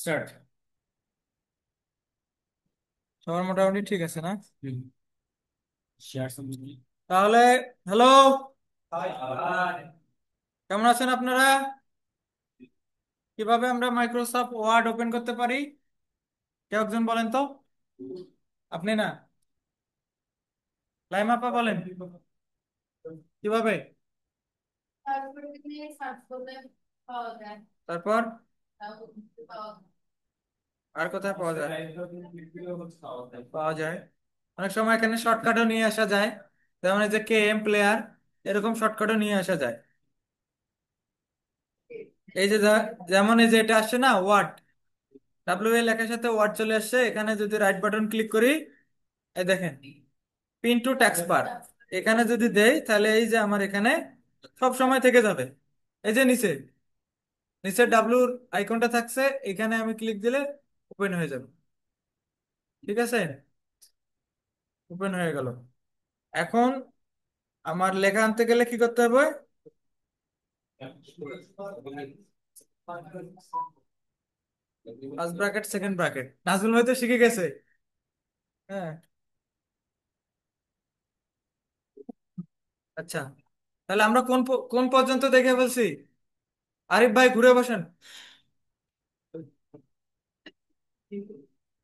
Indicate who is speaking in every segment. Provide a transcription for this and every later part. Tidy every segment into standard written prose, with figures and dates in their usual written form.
Speaker 1: Start. সবার মোটামুটি ঠিক আছে না? তাহলে হ্যালো, কেমন আছেন আপনারা? কিভাবে আমরা মাইক্রোসফট ওয়ার্ড ওপেন করতে পারি? কেউ একজন বলেন তো। আপনি না, লাইমাপা বলেন কিভাবে। তারপর আর কোথায় পাওয়া যায়? পাওয়া যায়। অনেক সময় এখানে শর্টকাটও নিয়ে আসা যায়, যেমন এই যে কে এম প্লেয়ার, এরকম শর্টকাটও নিয়ে আসা যায়। এই যে যেমন এই যে এটা আসছে না ওয়ার্ড, ডাব্লিউ এ লেখার সাথে ওয়ার্ড চলে আসছে, এখানে যদি রাইট বাটন ক্লিক করি, এই দেখেন পিন টু ট্যাক্স বার, এখানে যদি দেই তাহলে এই যে আমার এখানে সব সময় থেকে যাবে। এই যে নিচে নিচে ডাব্লুর আইকনটা থাকছে, এখানে আমি ক্লিক দিলে ওপেন হয়ে যাবে। ঠিক আছে, ওপেন হয়ে গেল। এখন আমার লেখা আনতে গেলে কি করতে হবে? First bracket second bracket, Nazmul ভাই তো শিখে গেছে। হ্যাঁ, আচ্ছা, তাহলে আমরা কোন পর্যন্ত দেখে ফেলছি? আরিফ ভাই ঘুরে বসেন।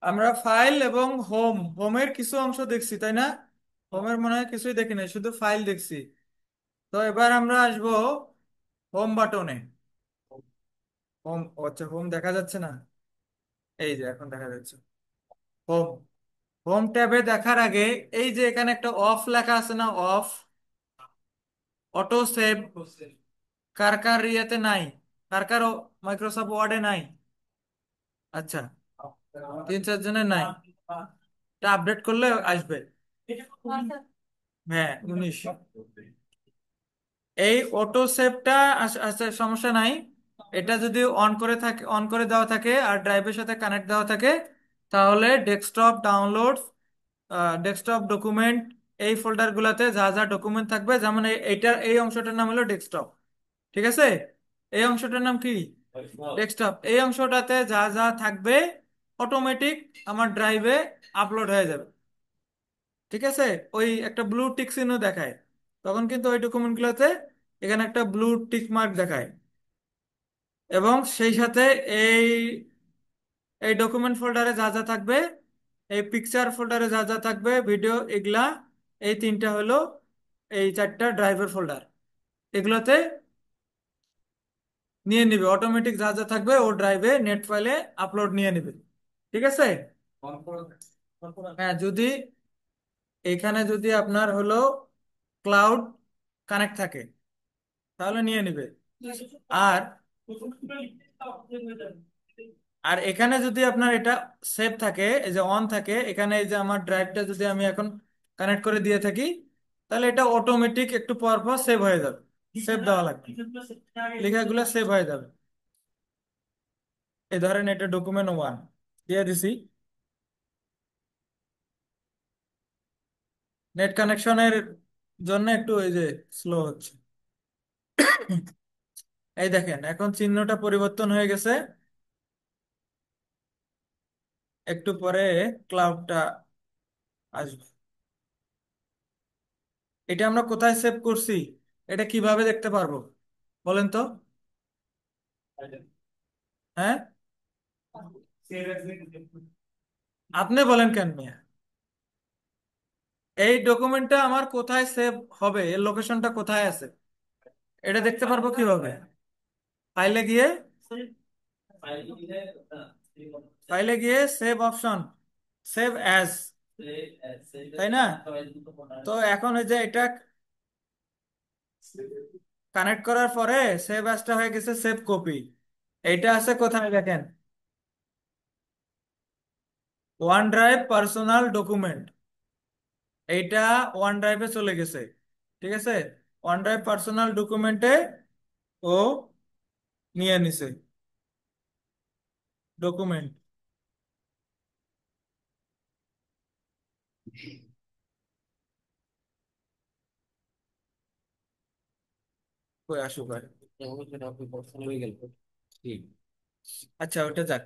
Speaker 1: আমরা ফাইল এবং হোমের কিছু অংশ দেখছি তাই না? হোমের মনে হয় কিছুই দেখি নাই, শুধু ফাইল দেখছি। তো এবার আমরা আসবো হোম বাটনে। হোম, আচ্ছা হোম দেখা যাচ্ছে না, এই যে এখন দেখা যাচ্ছে হোম। হোম ট্যাবে দেখার আগে এই যে এখানে একটা অফ লেখা আছে না, অফ অটো সেভ, কার কার ইয়েতে নাই? কার কার মাইক্রোসফট ওয়ার্ডে নাই? আচ্ছা, তিন চার জনের নাই, এটা আপডেট করলে আসবে। হ্যাঁ 19। এই অটো সেভটা আছে, সমস্যা নাই। এটা যদি অন করে থাকে, অন করে দেওয়া থাকে আর ড্রাইভের সাথে কানেক্ট দেওয়া থাকে, তাহলে ডেস্কটপ ডাউনলোড, ডেস্কটপ ডকুমেন্ট, এই ফোল্ডার গুলাতে যা যা ডকুমেন্ট থাকবে, যেমন এইটার এই অংশটার নাম হলো ডেস্কটপ। ঠিক আছে, এই অংশটার নাম কি? ডেস্কটপ। এই অংশটাতে যা যা থাকবে অটোমেটিক আমার ড্রাইভে আপলোড হয়ে যাবে। ঠিক আছে, ওই একটা ব্লু টিক চিহ্ন দেখায়, তখন কিন্তু ওই ডকুমেন্ট গুলোতে এখানে একটা ব্লু টিক মার্ক দেখায়। এবং সেই সাথে এই এই ডকুমেন্ট ফোল্ডারে যা যা থাকবে, এই পিকচার ফোল্ডারে যা যা থাকবে, ভিডিও, এগুলা, এই তিনটা হলো, এই চারটা ড্রাইভার ফোল্ডার, এগুলোতে নিয়ে নিবে অটোমেটিক, যা যা থাকবে ও ড্রাইভে নেট ফাইলে আপলোড নিয়ে নিবে। ঠিক আছে। হ্যাঁ, যদি এখানে যদি আপনার হলো ক্লাউড কানেক্ট থাকে তাহলে নিয়ে নিবে। আর আর এখানে যদি আপনার এটা সেভ থাকে, এই যে অন থাকে, এখানে এই যে আমার ড্রাইভটা যদি আমি এখন কানেক্ট করে দিয়ে থাকি, তাহলে এটা অটোমেটিক একটু পর পর সেভ হয়ে যাবে। সেভ দেওয়া লাগবে, লেখাগুলো সেভ হয়ে যাবে। এই ধরেন এটা ডকুমেন্ট ওয়ান দিয়ে দিছি। নেট কানেকশনের জন্য একটু এই যে স্লো হচ্ছে। এই দেখেন এখন চিহ্নটা পরিবর্তন হয়ে গেছে, একটু পরে ক্লাউডটা আসবে। এটা আমরা কোথায় সেভ করছি, এটা কিভাবে দেখতে পারবো বলেন তো? হ্যাঁ, আপনি বলেন কেন মিয়া? এই ডকুমেন্টটা আমার কোথায় সেভ হবে, এর লোকেশনটা কোথায় আছে, এটা দেখতে পারবো কিভাবে? ফাইলে গিয়ে, ফাইলে গিয়ে সেভ অপশন, সেভ অ্যাজ, তাই না? তো এখন এই যে এটা কানেক্ট করার পরে সেভ অ্যাজটা হয়ে গেছে সেভ কপি। এইটা আছে কোথায় দেখেন? ওয়ান ড্রাইভ পার্সোনাল ডকুমেন্ট, এইটা ওয়ান ড্রাইভে চলে গেছে। ঠিক আছে, ওয়ান ড্রাইভ পার্সোনাল ডকুমেন্টে ও নিয়ে নিছে ডকুমেন্ট। কই আসুক আর।
Speaker 2: হয়ে গেল। ঠিক।
Speaker 1: আচ্ছা ওটা যাক।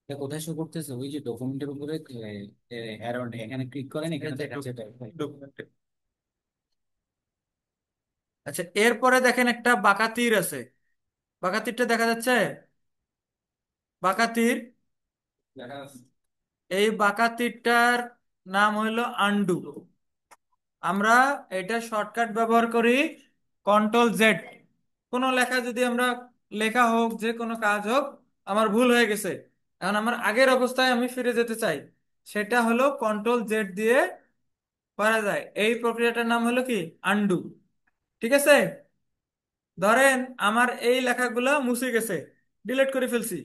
Speaker 2: এটা কোথায় শো করতেছে? ওই যে ডকুমেন্টের উপরে অ্যারো, এখানে ক্লিক করেন,
Speaker 1: এই
Speaker 2: এখানে
Speaker 1: যে
Speaker 2: দেখাচ্ছে
Speaker 1: ডকুমেন্টে। আচ্ছা এরপরে দেখেন একটা বাঁকা তীর আছে, বাঁকা তীরটা দেখা যাচ্ছে? বাঁকা তীর, এই বাঁকা তীরটার নাম হইলো আন্ডু। আমরা এটা শর্টকাট ব্যবহার করি, কন্ট্রোল Z। কোনো লেখা যদি আমরা, লেখা হোক যে কোনো কাজ হোক, আমার ভুল হয়ে গেছে, এখন আমার আগের অবস্থায় আমি ফিরে যেতে চাই, সেটা হলো কন্ট্রোল Z দিয়ে করা যায়। এই প্রক্রিয়াটার নাম হলো কি? আন্ডু। ঠিক আছে? ধরেন আমার এই লেখাগুলো মুছে গেছে, ডিলিট করে ফেলছি,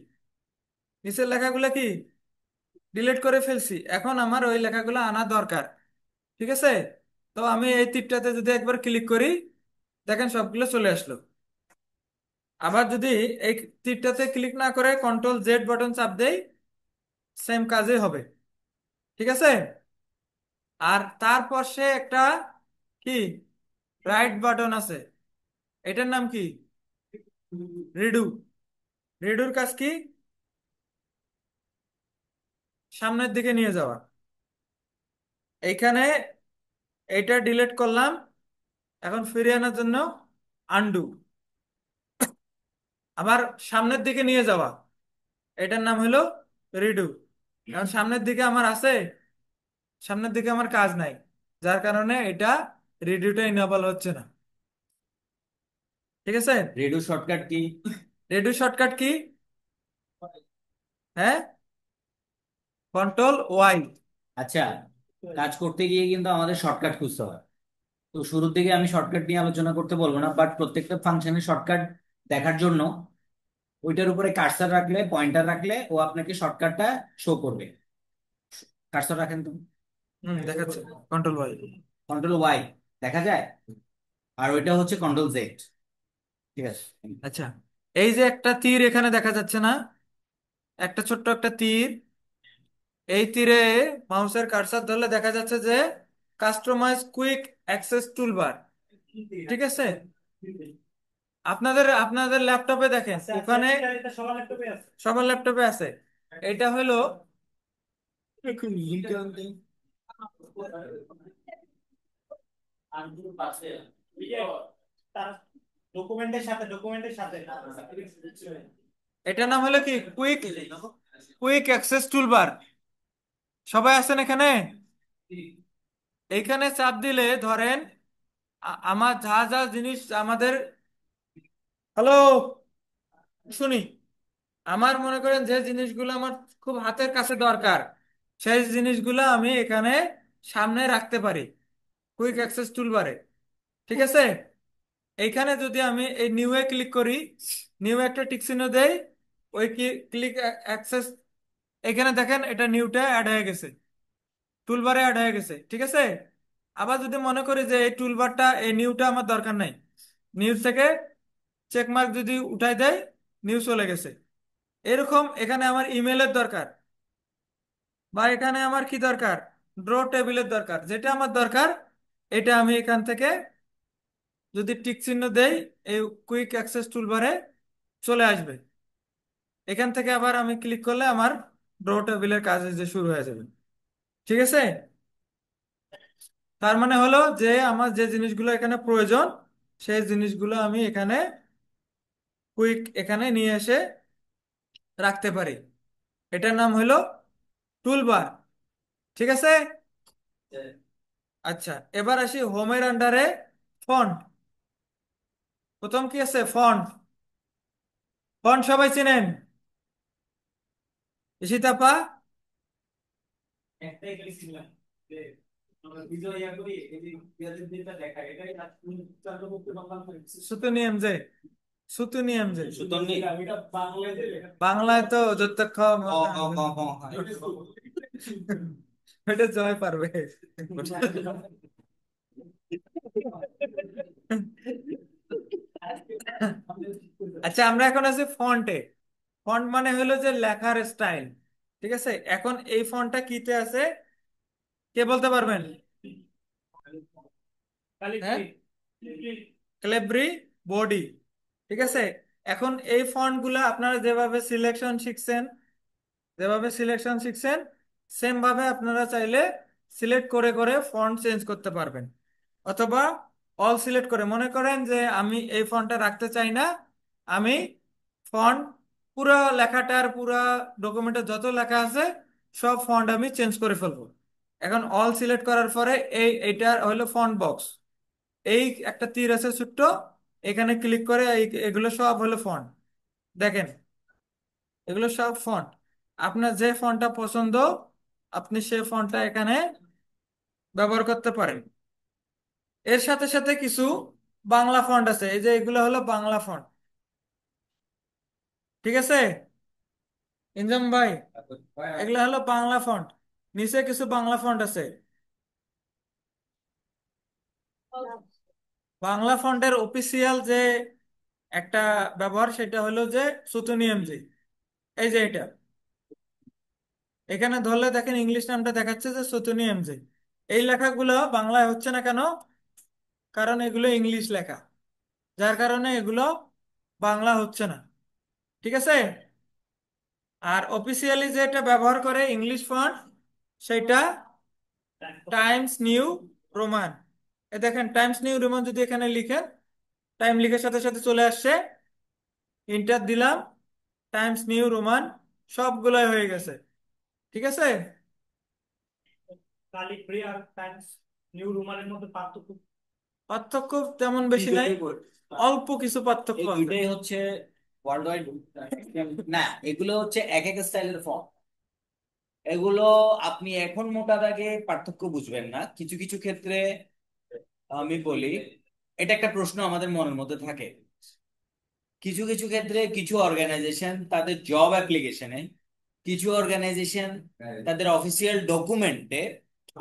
Speaker 1: নিচের লেখাগুলো কি ডিলিট করে ফেলছি, এখন আমার ওই লেখাগুলো আনা দরকার। ঠিক আছে? তো আমি এই তীরটাতে যদি একবার ক্লিক করি, দেখেন সবগুলো চলে আসলো। আবার যদি এই তীরটাতে ক্লিক না করে কন্ট্রোল Z বাটন চাপ দেই, সেম কাজই হবে। ঠিক আছে? আর তারপর সে একটা কি রাইট বাটন আছে, এটার নাম কি? রিডু। রিডুর কাজ কি? সামনের দিকে নিয়ে যাওয়া। এইখানে এটা ডিলিট করলাম, এখন ফিরিয়ে আনার জন্য আন্ডু। আবার সামনের দিকে নিয়ে যাওয়া, এটার নাম হলো রিডু। কারণ সামনের দিকে আমার আছে, সামনের দিকে আমার কাজ নাই, যার কারণে এটা রিডিউটা ইনেবল হচ্ছে না। ঠিক আছে?
Speaker 2: Redo shortcut key?
Speaker 1: রিডিউ shortcut key? হ্যাঁ, কন্ট্রোল Y।
Speaker 2: আচ্ছা, কাজ করতে গিয়ে কিন্তু আমাদের শর্টকাট খুঁজতে হয়। তো শুরুর দিকে আমি শর্টকাট নিয়ে আলোচনা করতে বলবো না, বাট প্রত্যেকটা ফাংশনের শর্টকাট দেখার জন্য ওইটার উপরে কার্সার রাখলে, পয়েন্টার রাখলে ও আপনাকে শর্টকাটটা শো করবে। কার্সার রাখেন তো।
Speaker 1: দেখাচ্ছে কন্ট্রোল Y।
Speaker 2: কন্ট্রোল ওয়াই দেখা যায়, আর ওইটা হচ্ছে কন্ট্রোল Z। ঠিক আছে।
Speaker 1: আচ্ছা, এই যে একটা তীর এখানে দেখা যাচ্ছে না, একটা ছোট্ট একটা তীর, এই তীরে মাউসের কার্সার ধরলে দেখা যাচ্ছে যে কাস্টমাইজ কুইক অ্যাক্সেস টুলবার। ঠিক আছে? আপনাদের আপনাদের ল্যাপটপে দেখেন ওখানে, সবার ল্যাপটপে আছে। এটা হলো এটার নাম হলো কি? Quick quick access toolbar. সবাই আছেন এখানে? এইখানে চাপ দিলে ধরেন আমার যা যা জিনিস আমাদের, হ্যালো, শুনি, আমার মনে করেন যে জিনিসগুলো আমার খুব হাতের কাছে দরকার, সেই জিনিসগুলো আমি এখানে সামনে রাখতে পারি কুইক অ্যাক্সেস টুলবারে। ঠিক আছে? এইখানে যদি আমি এই নিউ এ ক্লিক করি, নিউ একটা টিক চিহ্ন দেই, ওই ক্লিক অ্যাক্সেস, এখানে দেখেন এটা নিউটা অ্যাড হয়ে গেছে, টুলবারে অ্যাড হয়ে গেছে। ঠিক আছে? আবার যদি মনে করি যে এই টুলবারটা, এই নিউটা আমার দরকার নাই, নিউজ থেকে চেক মার্ক যদি উঠাই দেয়, নিউজ চলে গেছে। এরকম এখানে আমার ইমেলের দরকার, বা এখানে আমার কি দরকার, ড্র টেবিলের দরকার, যেটা আমার দরকার এটা আমি এখান থেকে যদি টিক চিহ্ন দেই, এই কুইক অ্যাক্সেস টুলবারে চলে আসবে। এখান থেকে আবার আমি ক্লিক করলে আমার ড্র টেবিলের কাজ যে শুরু হয়ে যাবে। ঠিক আছে? তার মানে হলো যে আমার যে জিনিসগুলো এখানে প্রয়োজন, সেই জিনিসগুলো আমি এখানে কুইক এখানে নিয়ে এসে রাখতে পারি। এটার নাম হলো টুলবার। ঠিক আছে? আচ্ছা, এবার আসি হোমের আন্ডারে ফন্ট। প্রথম কি আছে? ফন্ট। ফন্ট সবাই চেনেন? ইশিতাপা? সুতুনিয়াম সুতুনিয়াম
Speaker 2: সুতরাং নেই।
Speaker 1: বাংলায় তো যতক্ষ
Speaker 2: হ হ হ হ, হ্যাঁ।
Speaker 1: এটা জয় পারবে। আচ্ছা আমরা এখন আছি ফন্টে। ফন্ট মানে হলো যে লেখার স্টাইল। ঠিক আছে, এখন এই ফন্টটা কিতে আছে কে বলতে পারবেন? হ্যাঁ, ক্যালিব্রি বডি। ঠিক আছে, এখন এই ফন্ট গুলা আপনারা যেভাবে সিলেকশন শিখছেন সেম ভাবে আপনারা চাইলে সিলেক্ট করে করে ফন্ট চেঞ্জ করতে পারবেন, অথবা অল সিলেক্ট করে মনে করেন যে আমি এই ফন্টটা রাখতে চাই না, আমি ফন্ট পুরো লেখাটার পুরো ডকুমেন্টে যত লেখা আছে সব ফন্ট আমি চেঞ্জ করে ফেলবো। এখন অল সিলেক্ট করার পরে এইটার হলো ফন্ট বক্স, এই একটা তীর আছে ছোট্ট, এখানে ক্লিক করে এগুলো সব হলো ফন্ট। দেখেন, এগুলো সব ফন্ট, আপনার যে ফন্টটা পছন্দ আপনি সেই ফন্টটা এখানে ব্যবহার করতে পারেন। এর সাথে সাথে কিছু বাংলা ফন্ট আছে, এই যে এগুলো হলো বাংলা ফন্ট। ঠিক আছে ইনজাম ভাই, এগুলো হলো বাংলা ফন্ট, নিচে কিছু বাংলা ফন্ট আছে। বাংলা ফন্টের অফিসিয়াল যে একটা ব্যবহার সেটা হলো যে সুতুনিয়ামজি। এই যে এটা এখানে ধরলে দেখেন ইংলিশ নামটা দেখাচ্ছে যে সুতুনিয়ামজি। এই লেখাগুলো বাংলায় হচ্ছে না কেন? কারণ এগুলো ইংলিশ লেখা, যার কারণে এগুলো বাংলা হচ্ছে না। ঠিক আছে, আর অফিসিয়ালি যেটা ব্যবহার করে ইংলিশ ফন্ট সেটা টাইমস নিউ রোমান। এ দেখেন টাইমস নিউ রোমান যদি এখানে লিখেন, টাইম লিখার সাথে সাথে চলে আসছে, ইন্টার দিলাম, টাইমস নিউ রোমান, সবগুলাই হয়ে গেছে। ঠিক আছে, কালিব্রি আর টাইমস নিউ রোমানের মধ্যে পার্থক্য তেমন বেশি নাই, অল্প কিছু পার্থক্য আছে।
Speaker 2: দুইটাই হচ্ছে ওয়ার্ল্ড ওয়াইড, না এগুলো হচ্ছে এক এক স্টাইলের ফন্ট। এগুলো আপনি এখন মোটা দাগে পার্থক্য বুঝবেন না, কিছু কিছু ক্ষেত্রে আমি বলি, এটা একটা প্রশ্ন আমাদের মনের মধ্যে থাকে। কিছু কিছু ক্ষেত্রে কিছু অর্গানাইজেশন তাদের জব অ্যাপ্লিকেশনে, কিছু অর্গানাইজেশন তাদের অফিসিয়াল ডকুমেন্টে,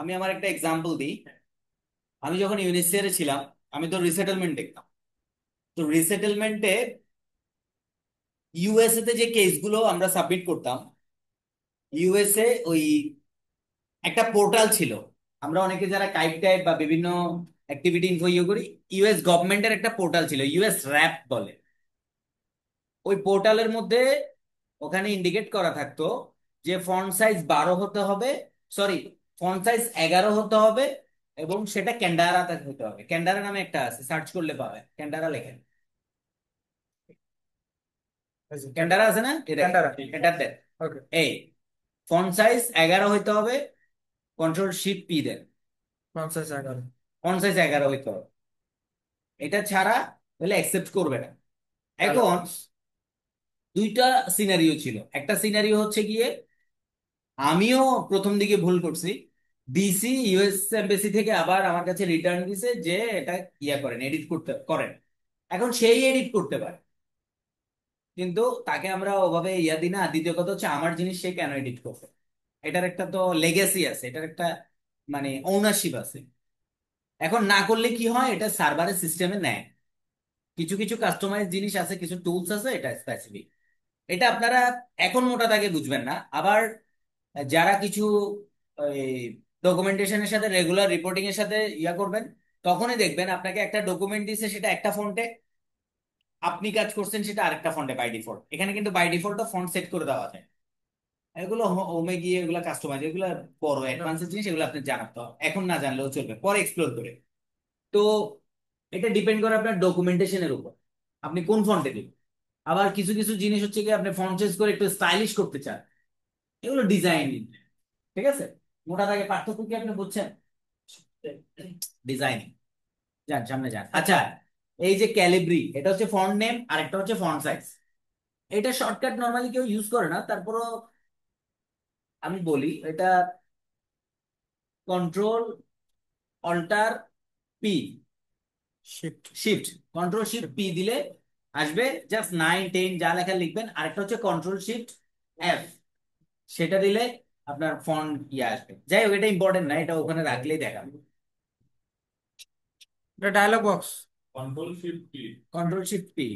Speaker 2: আমি আমার একটা এক্সাম্পল দিই। আমি যখন ইউনিসিয়ারে ছিলাম, আমি তো রিসেটেলমেন্ট দেখতাম। তো রিসেটেলমেন্টে ইউএসএ তে যে কেসগুলো আমরা সাবমিট করতাম, ইউএসএ ওই একটা পোর্টাল ছিল। আমরা অনেকে যারা কাইট টাইপ বা বিভিন্ন অ্যাক্টিভিটি ইনফো ইয়ে করি, ইউএস গভর্নমেন্টের একটা পোর্টাল ছিল, ইউএস র্যাপ বলে। ওই পোর্টালের মধ্যে ওখানে ইন্ডিকেট করা থাকতো যে ফন্ট সাইজ 12 হতে হবে, সরি, ফন্ট সাইজ 11 হতে হবে, এবং সেটা ক্যান্ডারাতে হতে হবে। ক্যান্ডারা নামে একটা আছে, সার্চ করলে পাবে, ক্যান্ডারা লেখেন। ক্যান্ডারা আছে না, এটা
Speaker 1: ক্যান্টারা,
Speaker 2: এটা দেন।
Speaker 1: ওকে।
Speaker 2: এই ফন্ট সাইজ 11 হইতে হবে, কন্ট্রোল শিফট পি দেন।
Speaker 1: 50 11।
Speaker 2: ফন্ট সাইজ 11 হইতে হবে, এটা ছাড়া তাহলে অ্যাকসেপ্ট করবে না।
Speaker 1: তাহলে
Speaker 2: এখন দুইটা সিনারিও ছিল। একটা সিনারিও হচ্ছে গিয়ে, আমিও প্রথম দিকে ভুল করছি, ডিসি ইউএস এমবেসি থেকে আবার আমার কাছে রিটার্ন দিছে যে এটা ইয়া করেন, এডিট করতে করেন। এখন সেই এডিট করতে পারে, কিন্তু তাকে আমরা ওভাবে ইয়া দিই না। দ্বিতীয় কথা হচ্ছে, আমার জিনিস সে কেন এডিট করবে, এটার একটা তো লেগেসি আছে, এটার একটা মানে ওনারশিপ আছে। এখন না করলে কি হয়, এটা সার্ভারের সিস্টেমে নেয়। কিছু কিছু কাস্টমাইজ জিনিস আছে, কিছু টুলস আছে, এটা স্পেসিফিক। এটা আপনারা এখন মোটা দাগে বুঝবেন না। আবার যারা কিছু ডকুমেন্টেশনের সাথে, রেগুলার রিপোর্টিং এর সাথে ইয়া করবেন, তখনই দেখবেন আপনাকে একটা ডকুমেন্ট দিছে সেটা একটা ফন্টে, আপনি কাজ করছেন সেটা আরেকটা ফন্টে বাই ডিফল্ট। এখানে কিন্তু বাই ডিফল্ট ফন্ট সেট করে দেওয়া যায়। এগুলো হোমে গিয়ে এগুলো কাস্টমাইজ, এগুলো বড় অ্যাডভান্সের জিনিস, এগুলো আপনি জানাতে হবে, এখন না জানলেও চলবে, পরে এক্সপ্লোর করে। তো এটা ডিপেন্ড করে আপনার ডকুমেন্টেশনের উপর, আপনি কোন ফন্টে দিবেন। আবার কিছু কিছু জিনিস হচ্ছে কি, আপনি ফন্ট চেঞ্জ করে একটু স্টাইলিশ করতে চান, এগুলো ডিজাইন। ঠিক আছে, মোটা দাগে পার্থক্য কি আপনি বুঝছেন? ডিজাইনিং, যান সামনে যান।
Speaker 1: আচ্ছা,
Speaker 2: আচ্ছা, এই যে ক্যালিব্রি, এটা হচ্ছে ফন্ট নেম, আর একটা হচ্ছে ফন্ট সাইজ। এটা শর্টকাট নর্মালি কেউ ইউজ করে না, তারপরও আমি বলি, এটা control alter P,
Speaker 1: shift
Speaker 2: shift, control shift
Speaker 1: shift.
Speaker 2: P দিলে আসবে। জাস্ট 9 10 যা লেখা লিখবেন। আরেকটা হচ্ছে কন্ট্রোল শিফট এফ, সেটা দিলে আপনার ফন্ট ইয়ে আসবে। যাই হোক, এটা ইম্পর্টেন্ট না, এটা ওখানে রাখলেই দেখাবে।
Speaker 1: এটা dialogue box.
Speaker 2: Control shift P,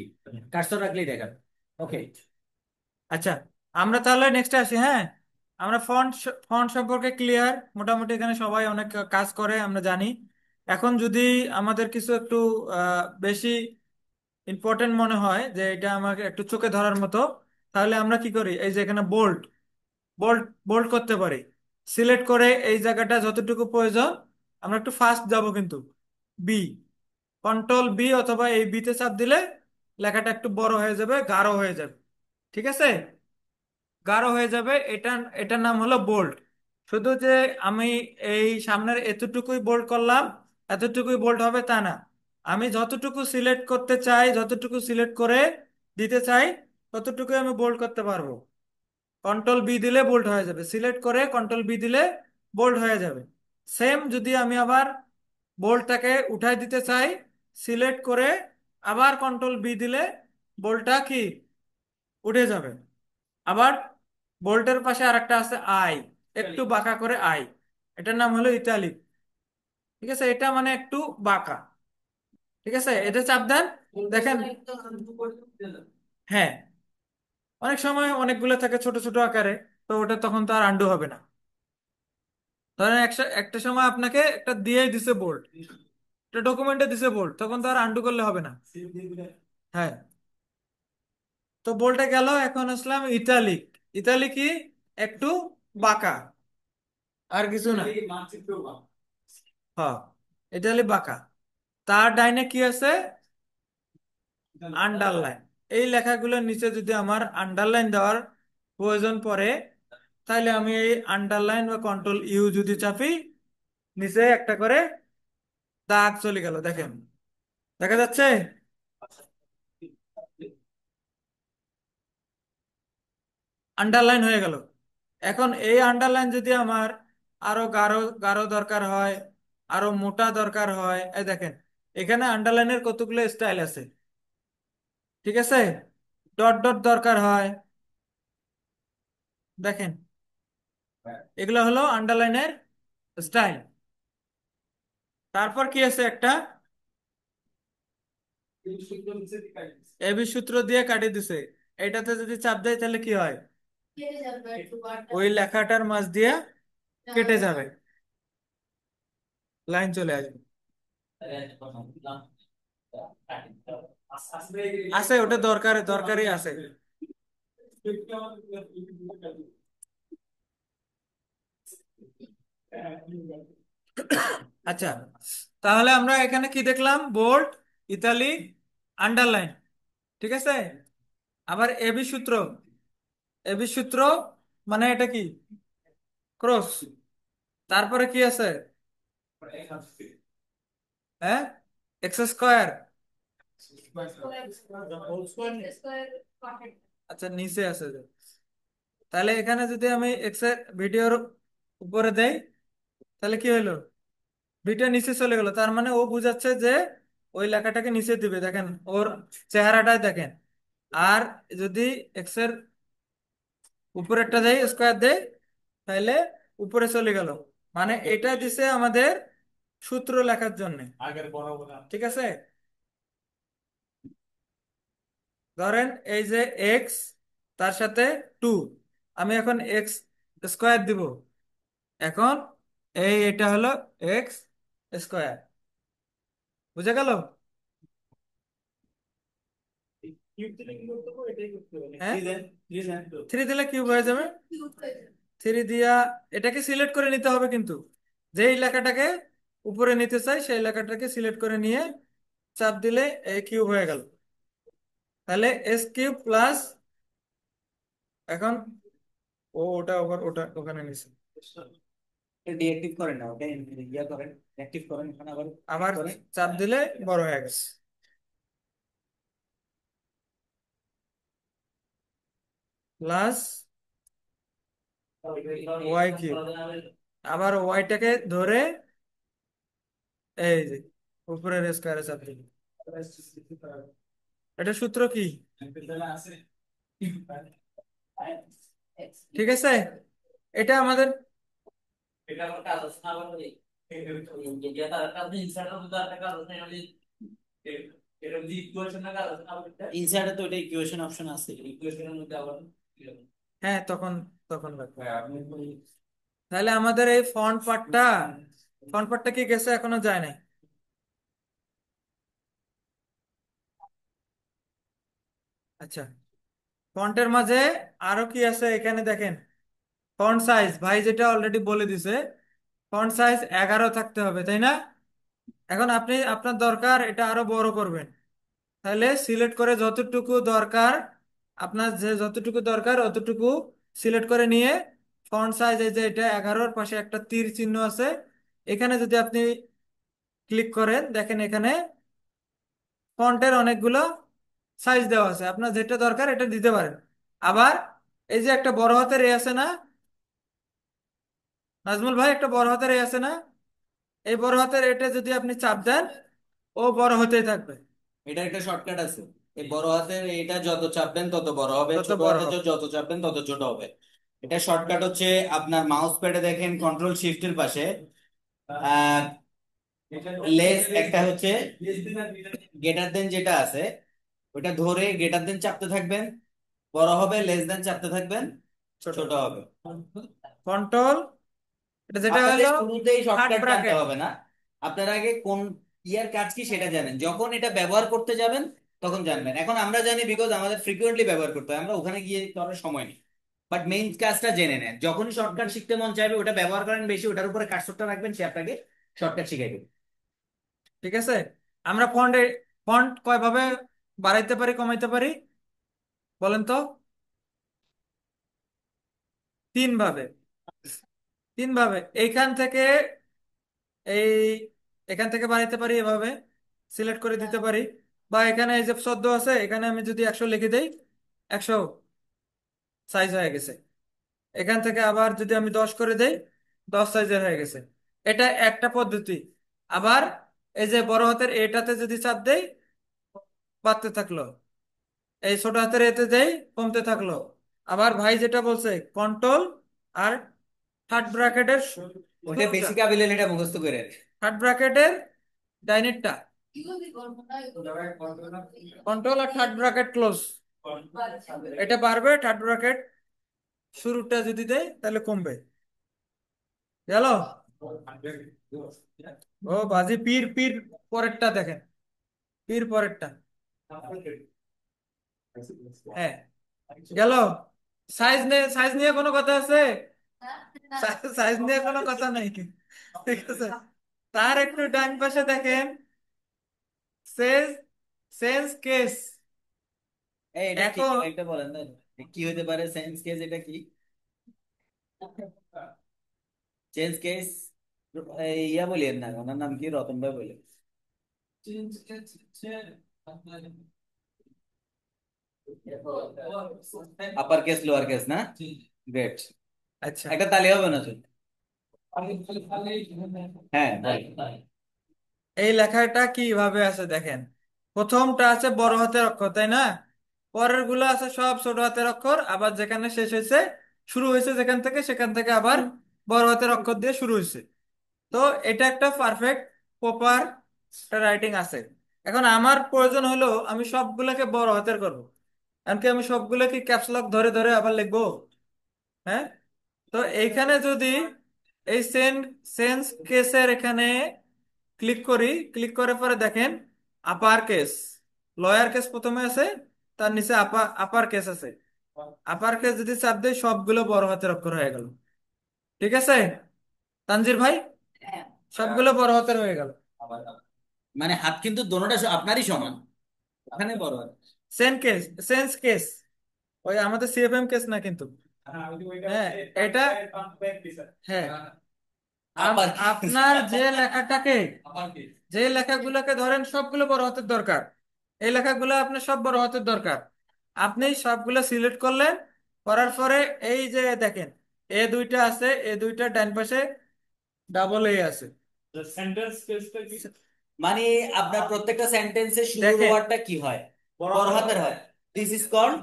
Speaker 2: cursor রাখলেই দেখাবে। ওকে।
Speaker 1: আচ্ছা, আমরা তাহলে নেক্সট আসি, হ্যাঁ। আমরা ফন্ট ফন্ট সম্পর্কে ক্লিয়ার, মোটামুটি এখানে সবাই অনেক কাজ করে আমরা জানি। এখন যদি আমাদের কিছু একটু বেশি ইম্পর্টেন্ট মনে হয় যে এটা আমাকে একটু চোখে ধরার মতো, তাহলে আমরা কি করি, এই যে এখানে বোল্ড বোল্ড বোল্ড করতে পারি। সিলেক্ট করে এই জায়গাটা যতটুকু প্রয়োজন, আমরা একটু ফাস্ট যাব কিন্তু, বি, কন্ট্রোল বি অথবা এই বিতে চাপ দিলে লেখাটা একটু বড় হয়ে যাবে, গাঢ় হয়ে যাবে। ঠিক আছে, গাঢ় হয়ে যাবে। এটার নাম হলো বোল্ড। শুধু যে আমি এই সামনের এতটুকুই বোল্ড করলাম, এতটুকুই বোল্ড হবে তা না। আমি যতটুকু সিলেক্ট করতে চাই, যতটুকু সিলেক্ট করে দিতে চাই, ততটুকুই আমি বোল্ড করতে পারবো। কন্ট্রোল বি দিলে বোল্ড হয়ে যাবে, সিলেক্ট করে কন্ট্রোল বি দিলে বোল্ড হয়ে যাবে। সেম যদি আমি আবার বোল্ডটাকে উঠাই দিতে চাই, সিলেক্ট করে আবার কন্ট্রোল বি দিলে বোল্ডটা কি উঠে যাবে। আবার বোল্টের পাশে আরেকটা আছে আই, একটু বাঁকা করে আই, এটার নাম হলো ইতালিক। ঠিক আছে, এটা মানে একটু বাঁকা। ঠিক আছে, এটা চাপ দেন, দেখেন। হ্যাঁ, অনেক সময় অনেকগুলো থাকে ছোট ছোট আকারে, তো ওটা তখন তো আর আন্ডু হবে না। ধরেন একটা একটা সময় আপনাকে একটা দিয়েই দিছে বোল্ট, একটা ডকুমেন্টে দিছে বোল্ট, তখন তো আর আন্ডু করলে হবে না। হ্যাঁ, তো বোল্টে গেল, এখন আসলাম ইতালিক। ইতালিক কি একটু বাঁকা, আর কিছু না। হ্যাঁ, ইতালি বাঁকা। তার ডাইনে কি আছে, আন্ডারলাইন। এই লেখাগুলোর নিচে যদি আমার আন্ডারলাইন দেওয়ার প্রয়োজন পড়ে, তাহলে আমি এই আন্ডারলাইন বা কন্ট্রোল ইউ যদি চাপি, নিচে একটা করে দাগ চলে গেল, দেখেন, দেখা যাচ্ছে আন্ডারলাইন হয়ে গেল। এখন এই আন্ডারলাইন যদি আমার আরো গাঢ় গাঢ় দরকার হয়, আরো মোটা দরকার হয়, এই দেখেন এখানে আন্ডারলাইনের কতগুলো স্টাইল আছে। ঠিক আছে, ডট ডট দরকার হয়, দেখেন এগুলো হলো আন্ডারলাইনের স্টাইল। তারপর কি আছে একটা এবি সূত্র দিয়ে কাটিয়ে দিছে। এটাতে যদি চাপ দেয় তাহলে কি হয়, ওই লেখাটার মাঝ দিয়ে কেটে যাবে, লাইন চলে আসবে। আছে, ওটা দরকারি আছে। আচ্ছা, তাহলে আমরা এখানে কি দেখলাম, বোল্ড, ইতালিক, আন্ডারলাইন। ঠিক আছে, আবার এবি সূত্র। এবি সূত্র মানে এটা কি, ক্রস। তারপরে কি আছে, হ্যাঁ, এক্স স্কোয়ার। আচ্ছা, নিচে আছে যে। তাহলে এখানে যদি আমি এক্স এর ভিডিওর উপরে দেই, তাহলে কি হইলো, ভিডিও নিচে চলে গেল। তার মানে ও বুঝাচ্ছে যে ওই লেখাটাকে নিচে দিবে, দেখেন ওর চেহারাটাই দেখেন। আর যদি এক্স এর উপরে একটা দেয়, স্কোয়ার দেয়, তাহলে উপরে চলে গেল। মানে এটা দিছে আমাদের সূত্র লেখার জন্য। ঠিক আছে, ধরেন এই যে এক্স, তার সাথে টু, আমি এখন এক্স স্কোয়ার দিব। এখন এটা হলো এক্স স্কোয়ার, বুঝা গেল? হ্যাঁ, থ্রি দিলে কিউব হয়ে যাবে। থ্রি দিয়া এটাকে সিলেক্ট করে নিতে হবে কিন্তু, যেই লেখাটাকে উপরে নিতে চাই সেই লেখাটাকে সিলেক্ট করে নিয়ে চাপ দিলে এই কিউব হয়ে গেল। তাহলে এস কিউব প্লাস, এখন ওটা ওভার, ওটা ওখানে নিছে,
Speaker 2: ডিএক্টিভ করেন না ওটা, ইয়া করেন, অ্যাক্টিভ করেন, এখানে আবার
Speaker 1: আবার
Speaker 2: করেন।
Speaker 1: চাপ দিলে বড় হয়ে গেছে, প্লাস ওয়াই কিউব। আবার ওয়াইটাকে ধরে এই যে উপরের স্কোয়ারে চাপ দিল। এটা সূত্র কি, ঠিক আছে? এটা আমাদের
Speaker 2: ইনসাইডে তো এটা ইকুয়েশন অপশন আছে।
Speaker 1: হ্যাঁ, তখন তখন লাগবে। তাহলে আমাদের এই ফ্রন্ট পার্টটা কি গেছে, এখনো যায় নাই? আচ্ছা, ফন্টের মাঝে আরো কি আছে এখানে দেখেন। ফন্ট সাইজ ভাই যেটা অলরেডি বলে দিছে, ফন্ট সাইজ 11 থাকতে হবে, তাই না? এখন আপনি আপনার দরকার এটা আরো বড় করবেন, তাহলে সিলেক্ট করে যতটুকু দরকার, আপনার যে যতটুকু দরকার অতটুকু সিলেক্ট করে নিয়ে ফন্ট সাইজ, এই যে এটা 11-র পাশে একটা তীর চিহ্ন আছে, এখানে যদি আপনি ক্লিক করেন দেখেন এখানে ফন্টের অনেকগুলো সাইজ দেওয়া আছে, আপনার যেটা দরকার এটা দিতে পারেন। আবার এই যে একটা বড় হাতের এ আছে না, নাজমুল ভাই, একটা বড় হাতের এ আছে না, এই বড় হাতের এটা যদি আপনি চাপ দেন ও বড় হতেই থাকবে।
Speaker 2: এটা একটা শর্টকাট আছে। এই বড় হাতের এটা যত চাপবেন তত বড় হবে,
Speaker 1: তত
Speaker 2: ছোট
Speaker 1: বড়
Speaker 2: হাতের
Speaker 1: হবে।
Speaker 2: যত চাপবেন তত ছোট হবে। এটা শর্টকাট হচ্ছে আপনার মাউস প্যাডে দেখেন কন্ট্রোল শিফটের পাশে আহ লেস একটা হচ্ছে গ্রেটার দেন যেটা আছে, ওটা ধরে গ্রেটার দেন চাপতে থাকবেন, বড় হবে, লেস দেন চাপতে থাকবেন,
Speaker 1: ছোট
Speaker 2: ছোট হবে।
Speaker 1: কন্ট্রোল, এটা যেটা
Speaker 2: আপনাদের
Speaker 1: হলো
Speaker 2: শুরুতেই
Speaker 1: থার্ড
Speaker 2: শর্টকাট জানতে
Speaker 1: ব্র্যাকেট।
Speaker 2: হবে না, আপনারা আগে কোন ইয়ার কাজ কি সেটা জানেন, যখন এটা ব্যবহার করতে যাবেন তখন জানবেন। এখন আমরা জানি বিকজ আমাদের ফ্রিকুয়েন্টলি ব্যবহার করতে হয়, আমরা ওখানে গিয়ে করার সময় নেই। বাট মেইন কাজটা জেনে নেন, যখনই শর্টকাট শিখতে মন চাইবে ওটা ব্যবহার করেন বেশি, ওটার উপরে কার্সরটা রাখবেন, সে আপনাকে শর্টকাট শিখাই দেবে।
Speaker 1: ঠিক আছে, আমরা ফন্ট কয়ভাবে বাড়াইতে পারি কমাইতে পারি বলেন তো? 3 ভাবে। 3 ভাবে এইখান থেকে, এই এখান থেকে বাড়াইতে পারি এভাবে, সিলেক্ট করে দিতে পারি। বা এখানে এই যে 14 আছে, এখানে আমি যদি 100 লিখে দেই, 100 সাইজ হয়ে গেছে। এখান থেকে আবার যদি আমি 10 করে দেই, 10 সাইজের হয়ে গেছে। এটা একটা পদ্ধতি। আবার এই যে বড় হাতের এটাতে যদি চাপ দেই, বাড়তে থাকলো। এই ছোট হাতের এতে দেই, কমতে থাকলো। আবার ভাই যেটা বলছে কন্ট্রোল আর থার্ড ব্র্যাকেটের
Speaker 2: ওইটা
Speaker 1: শুরুটা,
Speaker 2: বেসিক আবিলেন, এটা মুখস্থ করে।
Speaker 1: থার্ড ব্র্যাকেটের ডাইনেরটা, কন্ট্রোল আর থার্ড ব্র্যাকেট ক্লোজ, এটা বাড়বে। থার্ড ব্র্যাকেট শুরুটা যদি দেয় তাহলে কমবে। গেল? ও বাজি, পীর পীর পরেরটা দেখেন, পীর পরেরটা। হ্যাঁ, গেল। সাইজ নিয়ে কোনো কথা আছে? সাইজ নিয়ে কোনো কথা নাই, ঠিক আছে। তার একটু ডান পাশে দেখেন, সেজ সেন্স কেস।
Speaker 2: এটা কি
Speaker 1: এখন
Speaker 2: একটা বলেন না, কি হতে পারে সেন্স কেস, এটা কি চেঞ্জ কেস? ইয়া বলিয়েন না, ওনার নাম কি, রতন ভাই বলে। আপার কেস লোয়ার কেস না? গ্রেট।
Speaker 1: আচ্ছা,
Speaker 2: একটা তালি হবে না শুধু? হ্যাঁ বল।
Speaker 1: এই লেখাটা কিভাবে আছে দেখেন। প্রথমটা আছে বড় হাতের অক্ষর, তাই না? পরের গুলো আছে সব ছোট হাতের অক্ষর, আবার যেখানে শেষ হয়েছে, শুরু হয়েছে যেখান থেকে, সেখান থেকে আবার বড় হাতের অক্ষর দিয়ে শুরু হয়েছে। তো এটা একটা পারফেক্ট প্রপার রাইটিং আছে। এখন আমার প্রয়োজন হলো আমি সবগুলোকে বড় হাতের করব, এমনকি আমি সবগুলোকে ক্যাপস লক ধরে ধরে আবার লিখবো। হ্যাঁ, তো এইখানে যদি এই সেন্স কেসের এখানে ক্লিক করি, ক্লিক করার পরে দেখেন আপার কেস, লয়ার কেস প্রথমে আছে, তার নিচে আপার কেস আছে। আপার কেস যদি চাপ দেয় সবগুলো বড় হাতের অক্ষর হয়ে গেল। ঠিক আছে তানজির ভাই, সবগুলো বড় হাতের হয়ে গেল।
Speaker 2: মানে হাত কিন্তু দোনোটা আপনারই সমান, ওখানে বড় হয়।
Speaker 1: সেন কেস, সেন্স কেস, ওই আমাদের সিএফএম কেস না কিন্তু। হ্যাঁ, এটা, হ্যাঁ,
Speaker 2: আপার
Speaker 1: আপনার যে লেখাটাকে, যে লেখাগুলোকে ধরেন সবগুলো বড় হাতের দরকার, এই লেখাগুলো আপনার সব বড় হাতের দরকার, আপনি সবগুলো সিলেক্ট করলেন। করার পরে এই যে দেখেন এ দুইটা আছে, এ দুইটা ডান পাশে ডাবল এ আছে।
Speaker 2: মানে আপনার প্রত্যেকটা সেন্টেন্সের শুরুর
Speaker 1: দেখেন
Speaker 2: ওয়ার্ডটা কি হয়, বড় হাতের হয়। This is called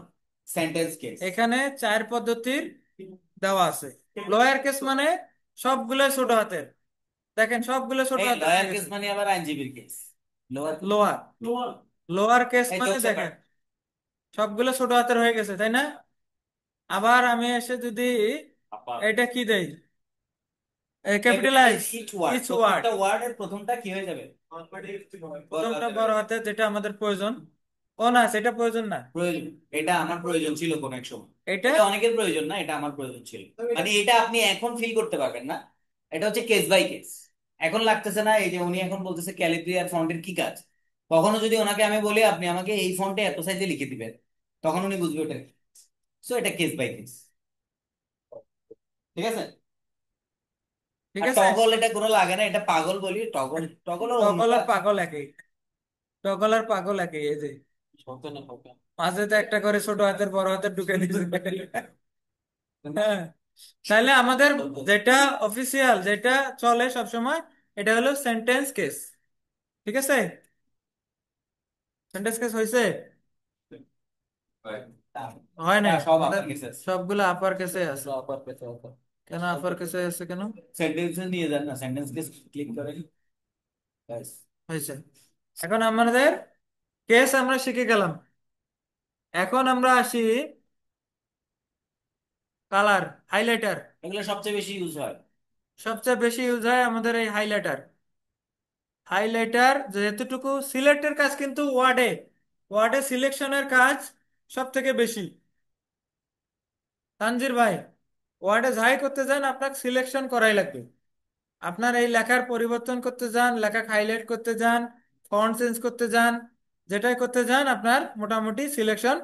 Speaker 2: sentence case.
Speaker 1: এখানে 4 পদ্ধতির দেওয়া আছে। লোয়ার কেস মানে সবগুলো ছোট হাতের, দেখেন সবগুলো ছোট
Speaker 2: এই
Speaker 1: হাতের
Speaker 2: লয়ার
Speaker 1: হয়ে
Speaker 2: কেস
Speaker 1: গেছে।
Speaker 2: মানে আবার আইনজীবীর case. Lower,
Speaker 1: lower, lower case
Speaker 2: এই
Speaker 1: মানে
Speaker 2: জোকস
Speaker 1: দেখেন
Speaker 2: অ্যাপার্ট।
Speaker 1: সবগুলো ছোট হাতের হয়ে গেছে, তাই না? আবার আমি এসে যদি
Speaker 2: আপার
Speaker 1: এটা কি দেই, capitalize
Speaker 2: capitalize each word,
Speaker 1: each word,
Speaker 2: প্রত্যেকটা ওয়ার্ডের প্রথমটা কি হয়ে যাবে?
Speaker 1: প্রথমটা বড় হাতে যেটা আমাদের প্রয়োজন। ও না, সেটা প্রয়োজন না।
Speaker 2: প্রয়োজন, এটা আমার প্রয়োজন ছিল কোন এক সময়।
Speaker 1: এটা
Speaker 2: এটা অনেকের প্রয়োজন না, এটা আমার প্রয়োজন ছিল। মানে এটা আপনি এখন ফিল করতে পারবেন না, এটা হচ্ছে কেস বাই কেস। এখন লাগতেছে না, এই যে উনি এখন বলতেছে ক্যালিব্রি আর ফন্টের কি কাজ। কখনো যদি ওনাকে আমি বলি আপনি আমাকে এই ফন্টে এত সাইজে লিখে দিবেন, তখন উনি বুঝবে ওটা কি। সো এটা কেস বাই কেস। ঠিক আছে।
Speaker 1: ঠিক
Speaker 2: আর
Speaker 1: আছে।
Speaker 2: টগল এটা কোনো লাগে না, এটা পাগল বলি, টগল টগল আর অন্য
Speaker 1: টগল আর
Speaker 2: কাজ।
Speaker 1: পাগল একই, টগল আর পাগল একই, এই যে
Speaker 2: শব্দ না শব্দ।
Speaker 1: মাঝে তো একটা করে ছোট হাতের বড় হাতের ঢুকে দিয়েছে। হ্যাঁ, তাহলে আমাদের যেটা অফিসিয়াল, যেটা চলে সব সময়, এটা হলো সেন্টেন্স কেস। ঠিক আছে, সেন্টেন্স কেস হয়েছে? হয় নাই?
Speaker 2: হ্যাঁ সব
Speaker 1: আমাদের
Speaker 2: আপনার কাছে আছে।
Speaker 1: সবগুলো আপার কেসে আছে।
Speaker 2: সব আপনার কাছে আছে।
Speaker 1: কেন আপার কেসে আছে কেন?
Speaker 2: সেন্টেন্স নিয়ে যান না, সেন্টেন্স কে ক্লিক করেন, ব্যাস।
Speaker 1: হয়েছে। এখন আমাদের কেস আমরা শিখে গেলাম। এখন আমরা আসি কালার, হাইলাইটার।
Speaker 2: এগুলো সবচেয়ে বেশি ইউজ হয়।
Speaker 1: সবচেয়ে বেশি ইউজ হয় আমাদের এই হাইলাইটার। হাইলাইটার যেহেতুটুকু সিলেক্টের কাজ, কিন্তু ওয়ার্ডে, ওয়ার্ডে সিলেকশনের কাজ সব থেকে বেশি। তানজির ভাই, ওয়ার্ডে যাই করতে যান আপনাকে সিলেকশন করাই লাগবে। আপনার এই লেখার পরিবর্তন করতে যান, লেখা হাইলাইট করতে যান, ফন্ট চেঞ্জ করতে যান, যেটাই করতে যান আপনার মোটামুটি সিলেকশন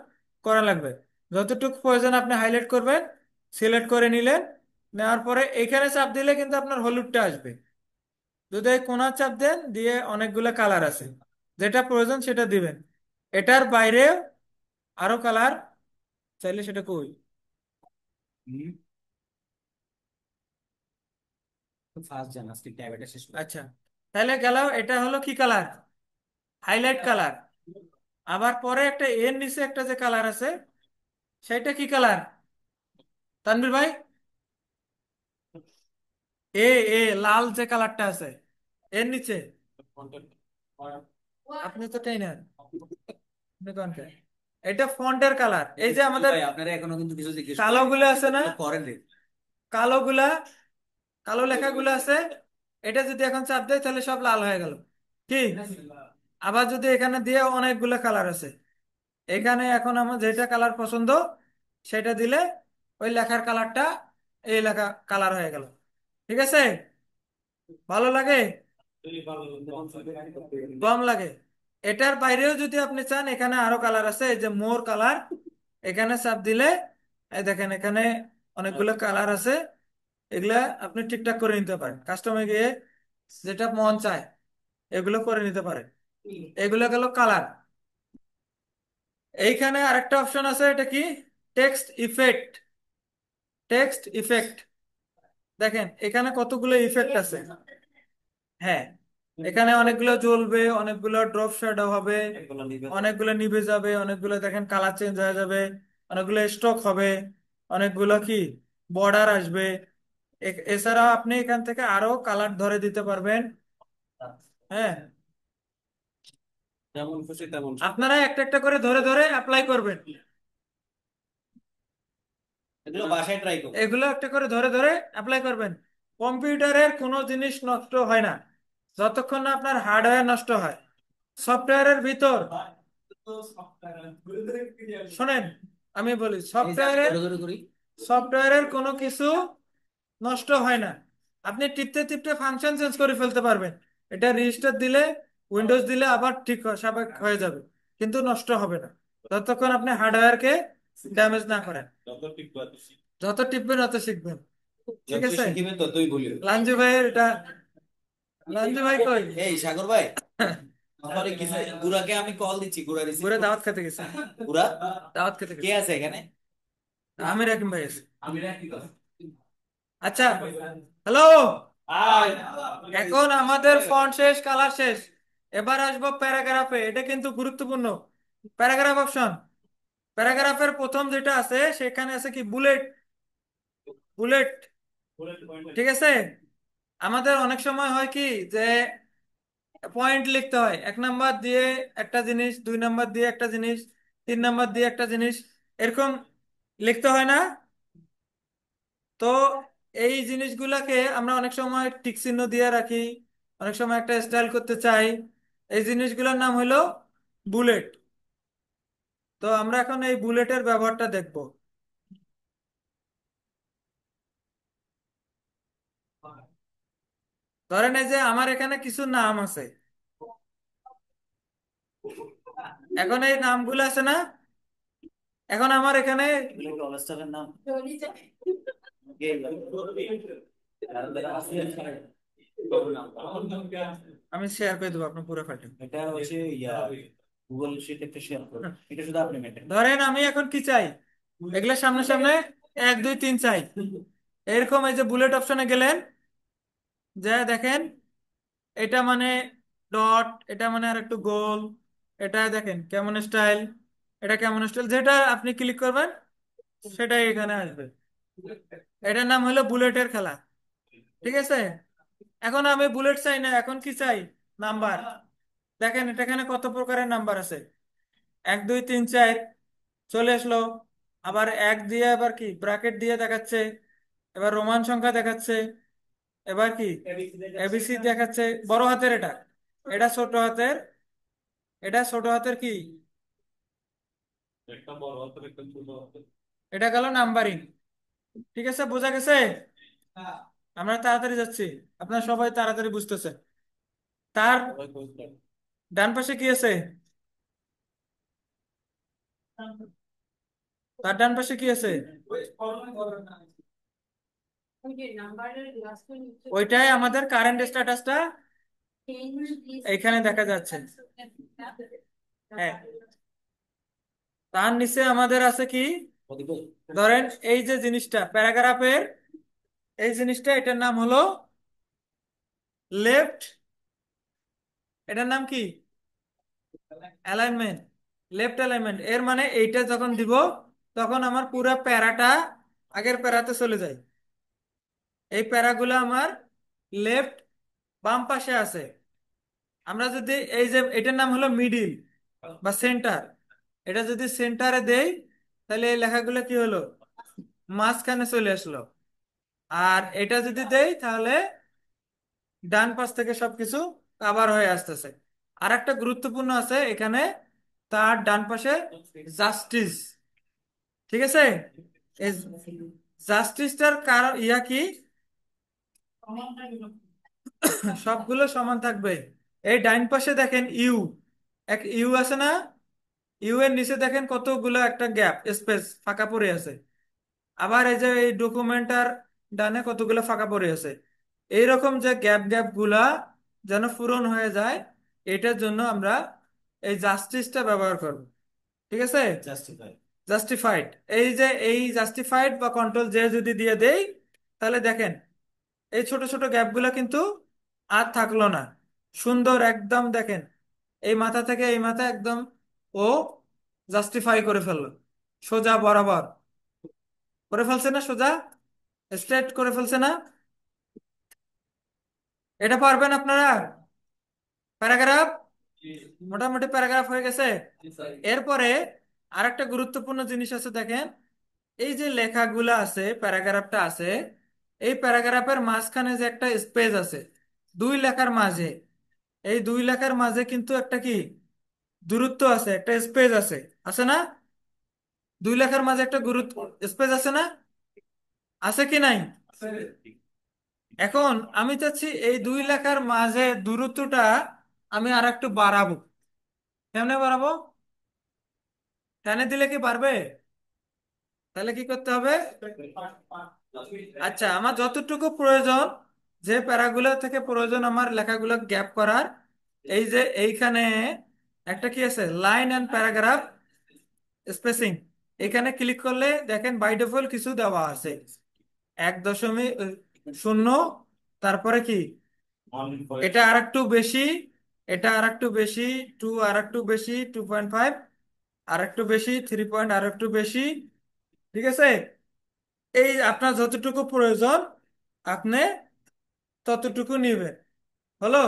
Speaker 1: করা লাগবে। যতটুকু প্রয়োজন আপনি হাইলাইট করবেন, সিলেক্ট করে নিলেন। নেওয়ার পরে এইখানে চাপ দিলে কিন্তু আপনার হলুদটা আসবে। যদি এই কোণা চাপ দেন, দিয়ে অনেকগুলো কালার আছে, যেটা প্রয়োজন সেটা দিবেন। এটার বাইরে আরো কালার চাইলে সেটা কই।
Speaker 2: হুম, ফার্স্ট জান আজকে ট্যাবটা শেষ করি।
Speaker 1: আচ্ছা, তাহলে গেল, এটা হলো কি কালার? Highlight colour. আবার পরে একটা এর নিচে একটা যে কালার আছে, সেটা কি কালার তানভীর ভাই? এ, এ লাল যে কালারটা আছে এর নিচে। আপনি তো ট্রেনার, আপনি কোনটা? এটা ফন্টের কালার। এই যে আমাদের
Speaker 2: ভাই আপনারা এখনো কিন্তু কিছু জিজ্ঞেস
Speaker 1: কালো
Speaker 2: করেন,
Speaker 1: গুলো আছে না,
Speaker 2: করেন রে।
Speaker 1: কালো গুলা, কালো লেখাগুলো আছে, এটা যদি এখন চাপ দেয় তাহলে সব লাল হয়ে গেল। কি? আবার যদি এখানে দিয়ে অনেকগুলো কালার আছে, এখানে এখন আমার যেটা কালার পছন্দ সেটা দিলে ওই লেখার কালারটা এই লেখা কালার হয়ে গেল। ঠিক আছে? ভালো লাগে? কম লাগে? এটার বাইরেও যদি আপনি চান, এখানে আরো কালার আছে, এই যে মোর কালার, এখানে চাপ দিলে এই দেখেন এখানে অনেকগুলো কালার আছে। এগুলা আপনি ঠিকঠাক করে নিতে পারেন কাস্টমে গিয়ে, যেটা মন চায় এগুলো করে নিতে পারেন। এগুলো গেল কালার। এইখানে আরেকটা অপশন আছে, এটা কি? Text effect. টেক্সট ইফেক্ট, দেখেন এখানে কতগুলো ইফেক্ট আছে। হ্যাঁ, এখানে অনেকগুলো জ্বলবে, অনেকগুলো ড্রপ শ্যাডো হবে, অনেকগুলো নিভে যাবে, অনেকগুলো দেখেন কালার চেঞ্জ হয়ে যাবে, অনেকগুলো স্টক হবে, অনেকগুলো কি বর্ডার আসবে। এছাড়া আপনি এখান থেকে আরো কালার ধরে দিতে পারবেন। হ্যাঁ,
Speaker 2: যেমন খুশি তেমন।
Speaker 1: আপনারা একটা একটা করে ধরে ধরে অ্যাপ্লাই করবেন।
Speaker 2: এগুলো বাসায় ট্রাই করুন।
Speaker 1: এগুলো একটা করে ধরে ধরে অ্যাপ্লাই করবেন। কম্পিউটারের কোনো জিনিস নষ্ট হয় না যতক্ষণ না আপনার হার্ডওয়্যার নষ্ট হয়। সফটওয়্যারের ভিতর, শোনেন আমি বলি,
Speaker 2: এই যে আমি
Speaker 1: সফটওয়্যারের,
Speaker 2: ধরে ধরে করি।
Speaker 1: সফটওয়্যারের কোনো কিছু নষ্ট হয় না। আপনি টিপতে টিপতে ফাংশন চেঞ্জ করে ফেলতে পারবেন। এটা রেজিস্টার দিলে, উইন্ডোজ দিলে আবার ঠিক স্বাভাবিক হয়ে যাবে, কিন্তু নষ্ট হবে না যতক্ষণ আপনি হার্ডওয়্যারকে ড্যামেজ না করেন। যত টিপবেন তত শিখবেন। ঠিক
Speaker 2: যতই
Speaker 1: আছে?
Speaker 2: শিখিবেন ততই বলিও।
Speaker 1: লাঞ্জু ভাইয়ের এটা, লাঞ্জু ভাই কই?
Speaker 2: এই সাগর ভাই, আমার কিছু গুড়াকে আমি কল দিচ্ছি, গুড়া রিসিভ
Speaker 1: ঘুরে
Speaker 2: করতে।
Speaker 1: দাওয়াত খেতে গেছে।
Speaker 2: গুড়া,
Speaker 1: দাওয়াত খেতে
Speaker 2: কে
Speaker 1: গেছে।
Speaker 2: আছে এখানে?
Speaker 1: আমির হাকিম ভাই আছে।
Speaker 2: আমি রাখি কথা।
Speaker 1: আচ্ছা, হ্যালো।
Speaker 2: আয়।
Speaker 1: এখন আমাদের ফন্ট শেষ, কালার শেষ। এবার আসবো প্যারাগ্রাফে, এটা কিন্তু গুরুত্বপূর্ণ। প্যারাগ্রাফ অপশন, প্যারাগ্রাফের প্রথম যেটা আছে সেখানে আছে কি বুলেট, বুলেট। ঠিক আছে? আমাদের অনেক সময় হয় কি যে পয়েন্ট লিখতে হয়, 1 নাম্বার দিয়ে একটা জিনিস, 2 নাম্বার দিয়ে একটা জিনিস, 3 নাম্বার দিয়ে একটা জিনিস, এরকম লিখতে হয় না? তো এই জিনিসগুলাকে আমরা অনেক সময় টিক চিহ্ন দিয়ে রাখি, অনেক সময় একটা স্টাইল করতে চাই। এই জিনিসগুলোর নাম হলো বুলেট। তো আমরা এখন এই বুলেটের ব্যবহারটা দেখব। ধরেন এই যে আমার এখানে কিছু নাম আছে, এখন এই নামগুলো আছে না, এখন আমার এখানে আমি শেয়ার করে দেবো আপনার পুরো ফাইলটা।
Speaker 2: এটা হচ্ছে গুগল শিট একটা শেয়ার করো, এটা শুধু আপনি মেনটেন।
Speaker 1: ধরেন আমি এখন কি চাই, এগুলো সামনে সামনে 1 2 3 চাই। এরকম এই যে বুলেট অপশনে গেলেন, যা দেখেন এটা মানে ডট, এটা মানে আর একটু গোল, এটা দেখেন কেমন স্টাইল, এটা কেমন স্টাইল, যেটা আপনি ক্লিক করবেন সেটাই এখানে আসবে। এটার নাম হলো বুলেটের খেলা। ঠিক আছে, এখন আমি বুলেট চাই না, এখন কি চাই, নাম্বার। দেখেন এটা এখানে কত প্রকারের নাম্বার আছে, 1 2 3 4 চলে আসলো। আবার এক দিয়ে আবার কি ব্র্যাকেট দিয়ে দেখাচ্ছে, এবার রোমান সংখ্যা দেখাচ্ছে, এবার কি এবিসি দেখাচ্ছে, বড় হাতের এটা, এটা ছোট হাতের, এটা ছোট হাতের কি, এটা গেল নাম্বারিং। ঠিক আছে, বোঝা গেছে? আমরা তাড়াতাড়ি যাচ্ছি, আপনারা সবাই তাড়াতাড়ি বুঝতেছে। তার ডান পাশে কি আছে, তার ডান পাশে কি আছে, ওইটাই আমাদের কারেন্ট স্ট্যাটাসটা এইখানে দেখা যাচ্ছে। হ্যাঁ, তার নিচে আমাদের আছে কি, ধরেন এই যে জিনিসটা প্যারাগ্রাফের, এই জিনিসটা এটার নাম হলো লেফট, এটার নাম কি, অ্যালাইনমেন্ট। লেফট অ্যালাইনমেন্ট এর মানে এইটা যখন দিব তখন আমার পুরো প্যারাটা আগের প্যারাতে চলে যায়। এই প্যারাগুলো আমার লেফট বাম পাশে আছে। আমরা যদি এই যে এটার নাম হলো মিডিল বা সেন্টার, এটা যদি সেন্টারে দেই তাহলে এই লেখাগুলো কি হলো, মাঝখানে চলে আসলো। আর এটা যদি দেই তাহলে ডান পাশ থেকে সবকিছু কাভার হয়ে আসতেছে। আর একটা গুরুত্বপূর্ণ আছে এখানে, তার ডান পাশে জাস্টিস। ঠিক আছে, এই জাস্টিসটার কারণ ইয়া কি, সবগুলো সমান থাকবে। এই ডাইন পাশে দেখেন ইউ, এক ইউ আছে না, ইউ এর নিচে দেখেন কতগুলো একটা গ্যাপ স্পেস ফাঁকা পড়ে আছে। আবার এই যে এই ডকুমেন্টার ডানে কতগুলো ফাঁকা পড়ে আছে। এইরকম যে গ্যাপ গ্যাপ গুলা যেন পূরণ হয়ে যায়, এটার জন্য আমরা এই জাস্টিসটা ব্যবহার করব। ঠিক আছে,
Speaker 2: জাস্টিফাই।
Speaker 1: জাস্টিফাইড, এই যে এই জাস্টিফাইড বা কন্ট্রোল জে যদি দিয়ে দেই তাহলে দেখেন এই ছোট ছোট গ্যাপগুলো কিন্তু আর থাকলো না, সুন্দর একদম দেখেন এই মাথা থেকে এই মাথা একদম ও জাস্টিফাই করে ফেললো, সোজা বরাবর করে ফেলছে না, সোজা স্ট্রেট করে ফেলছে না। এটা পারবেন আপনারা, প্যারাগ্রাফ, মোটামুটি প্যারাগ্রাফ হয়ে গেছে। এরপরে আরেকটা গুরুত্বপূর্ণ জিনিস আছে দেখেন, এই যে লেখাগুলো আছে প্যারাগ্রাফটা আছে, এই প্যারাগ্রাফের মাঝখানে যে একটা স্পেস আছে দুই লেখার মাঝে, এই দুই লেখার মাঝে কিন্তু একটা কি দূরত্ব আছে, একটা স্পেস আছে, আছে না? দুই লেখার মাঝে একটা গুরুত্ব স্পেস আছে না, আছে কি নাই? এখন আমি চাচ্ছি এই দুই লেখার মাঝে দূরত্বটা আমি আর একটু বাড়াবো। কেমনে বাড়াবো, টেনে দিলে কি পারবে? তাহলে কি করতে হবে, আচ্ছা আমার যতটুকু প্রয়োজন, যে প্যারাগুলো থেকে প্রয়োজন আমার লেখাগুলো গ্যাপ করার, এই যে এইখানে একটা কি আছে লাইন অ্যান্ড প্যারাগ্রাফ স্পেসিং, এখানে ক্লিক করলে দেখেন বাই ডিফল্ট কিছু দেওয়া আছে, 1.0, তারপরে কি এটা আর একটু বেশি, এটা আর একটু বেশি, টু আর একটু বেশি, 2.5 আর একটু বেশি, 3 পয়েন্ট আর একটু বেশি। ঠিক আছে, এই আপনার যতটুকু প্রয়োজন আপনি ততটুকু নিবেন, হলো।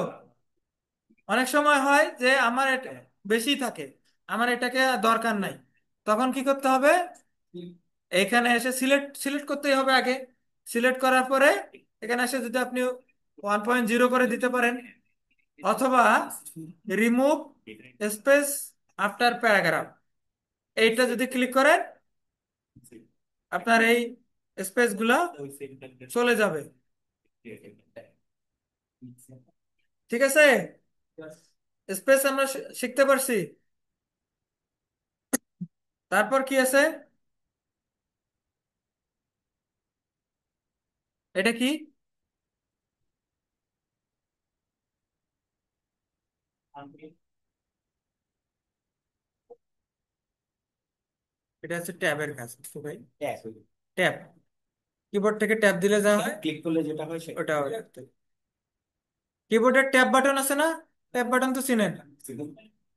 Speaker 1: অনেক সময় হয় যে আমার এটা বেশি থাকে, আমার এটাকে দরকার নাই, তখন কি করতে হবে, এখানে এসে সিলেক্ট সিলেক্ট করতেই হবে আগে। সিলেক্ট করার পরে এখানে এসে যদি আপনি 1.0 করে দিতে পারেন, অথবা রিমুভ স্পেস আফটার প্যারাগ্রাফ, এইটা যদি ক্লিক করেন আপনার এই স্পেস গুলা চলে যাবে। ঠিক আছে, স্পেস আমরা শিখতে পারছি। তারপর কি আছে, এটা কি? এটা হচ্ছে ট্যাবের কাজ তো ভাই। ট্যাব, কিবোর্ড থেকে ট্যাব দিলে যা হয়
Speaker 2: ক্লিক করলে যেটা হয় সেটা।
Speaker 1: ওটা হবে। কিবোর্ডের ট্যাব বাটন আছে না, ট্যাব বাটন তো চিনেন,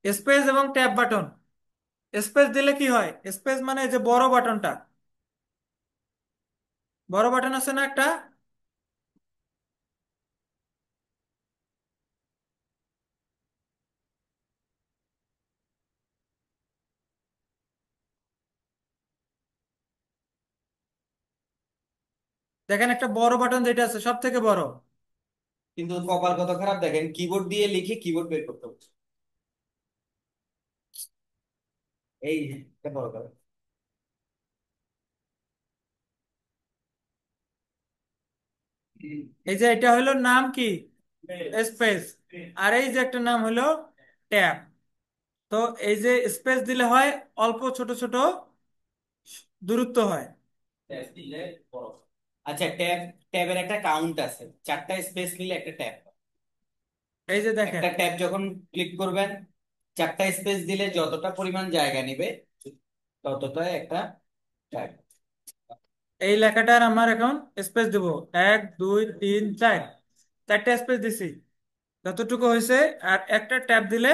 Speaker 1: স্পেস এবং ট্যাব বাটন। স্পেস দিলে কি হয়, স্পেস মানে এই যে বড় বাটনটা, বড় বাটন আছে না একটা, দেখেন একটা বড় বাটন যেটা আছে সব থেকে বড়।
Speaker 2: কিন্তু কপাল কত খারাপ, দেখেন কিবোর্ড দিয়ে লিখে কিবোর্ড বের করতে হচ্ছে। এই এটা বড় করে।
Speaker 1: এই যে এটা হলো নাম কি, স্পেস। আর এই যে একটা নাম হলো ট্যাব। তো এই যে স্পেস দিলে হয় অল্প ছোট ছোট দূরত্ব হয়।
Speaker 2: ট্যাব দিলে বড়। আচ্ছা, ট্যাবের একটা কাউন্ট আছে, 4টা স্পেস নিলে একটা ট্যাব।
Speaker 1: এই যে দেখেন,
Speaker 2: একটা ট্যাব যখন ক্লিক করবেন, 4টা স্পেস দিলে যতটা পরিমাণ জায়গা নেবে ততটা একটা ট্যাব।
Speaker 1: এই লেখাটার আমার এখন স্পেস দেবো, 1 2 3 4, চারটা স্পেস দিছি, যতটুকু হয়েছে। আর একটা ট্যাব দিলে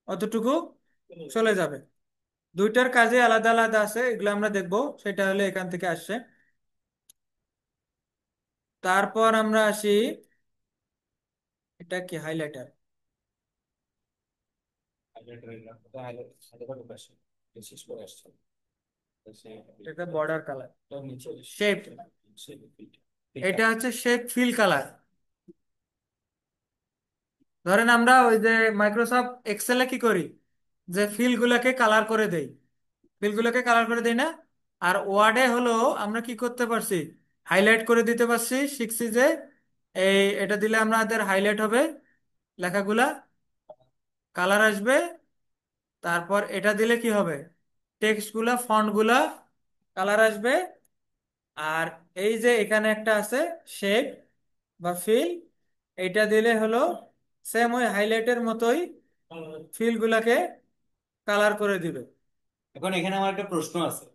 Speaker 1: অতটুকু চলে যাবে। দুইটার কাজে আলাদা আলাদা আছে, এগুলো আমরা দেখবো, সেটা হলে এখান থেকে আসছে। তারপর আমরা আসি, এটা কি হাইলাইটার,
Speaker 2: শেষ করে আসছে।
Speaker 1: এটা বর্ডার কালার, শেপ, এটা হচ্ছে শেপ ফিল কালার। ধরেন আমরা ওই যে মাইক্রোসফট এক্সেলে কি করি, যে ফিল গুলাকে কালার করে দেই, ফিল গুলাকে কালার করে দেই না। আর ওয়ার্ডে হলো আমরা কি করতে পারছি, হাইলাইট করে দিতে পারছি, শিখছি যে এই এটা দিলে আমাদের হাইলাইট হবে লেখাগুলা, কালার আসবে। তারপর এটা দিলে কি হবে, টেক্সট গুলা ফন্ট গুলা কালার আসবে। আর এই যে এখানে একটা আছে শেপ বা ফিল, এটা দিলে হলো সেম ওই হাইলাইটের মতোই ফিল গুলাকে কালার করে দিবে।
Speaker 2: এখন এখানে আমার একটা প্রশ্ন আছে,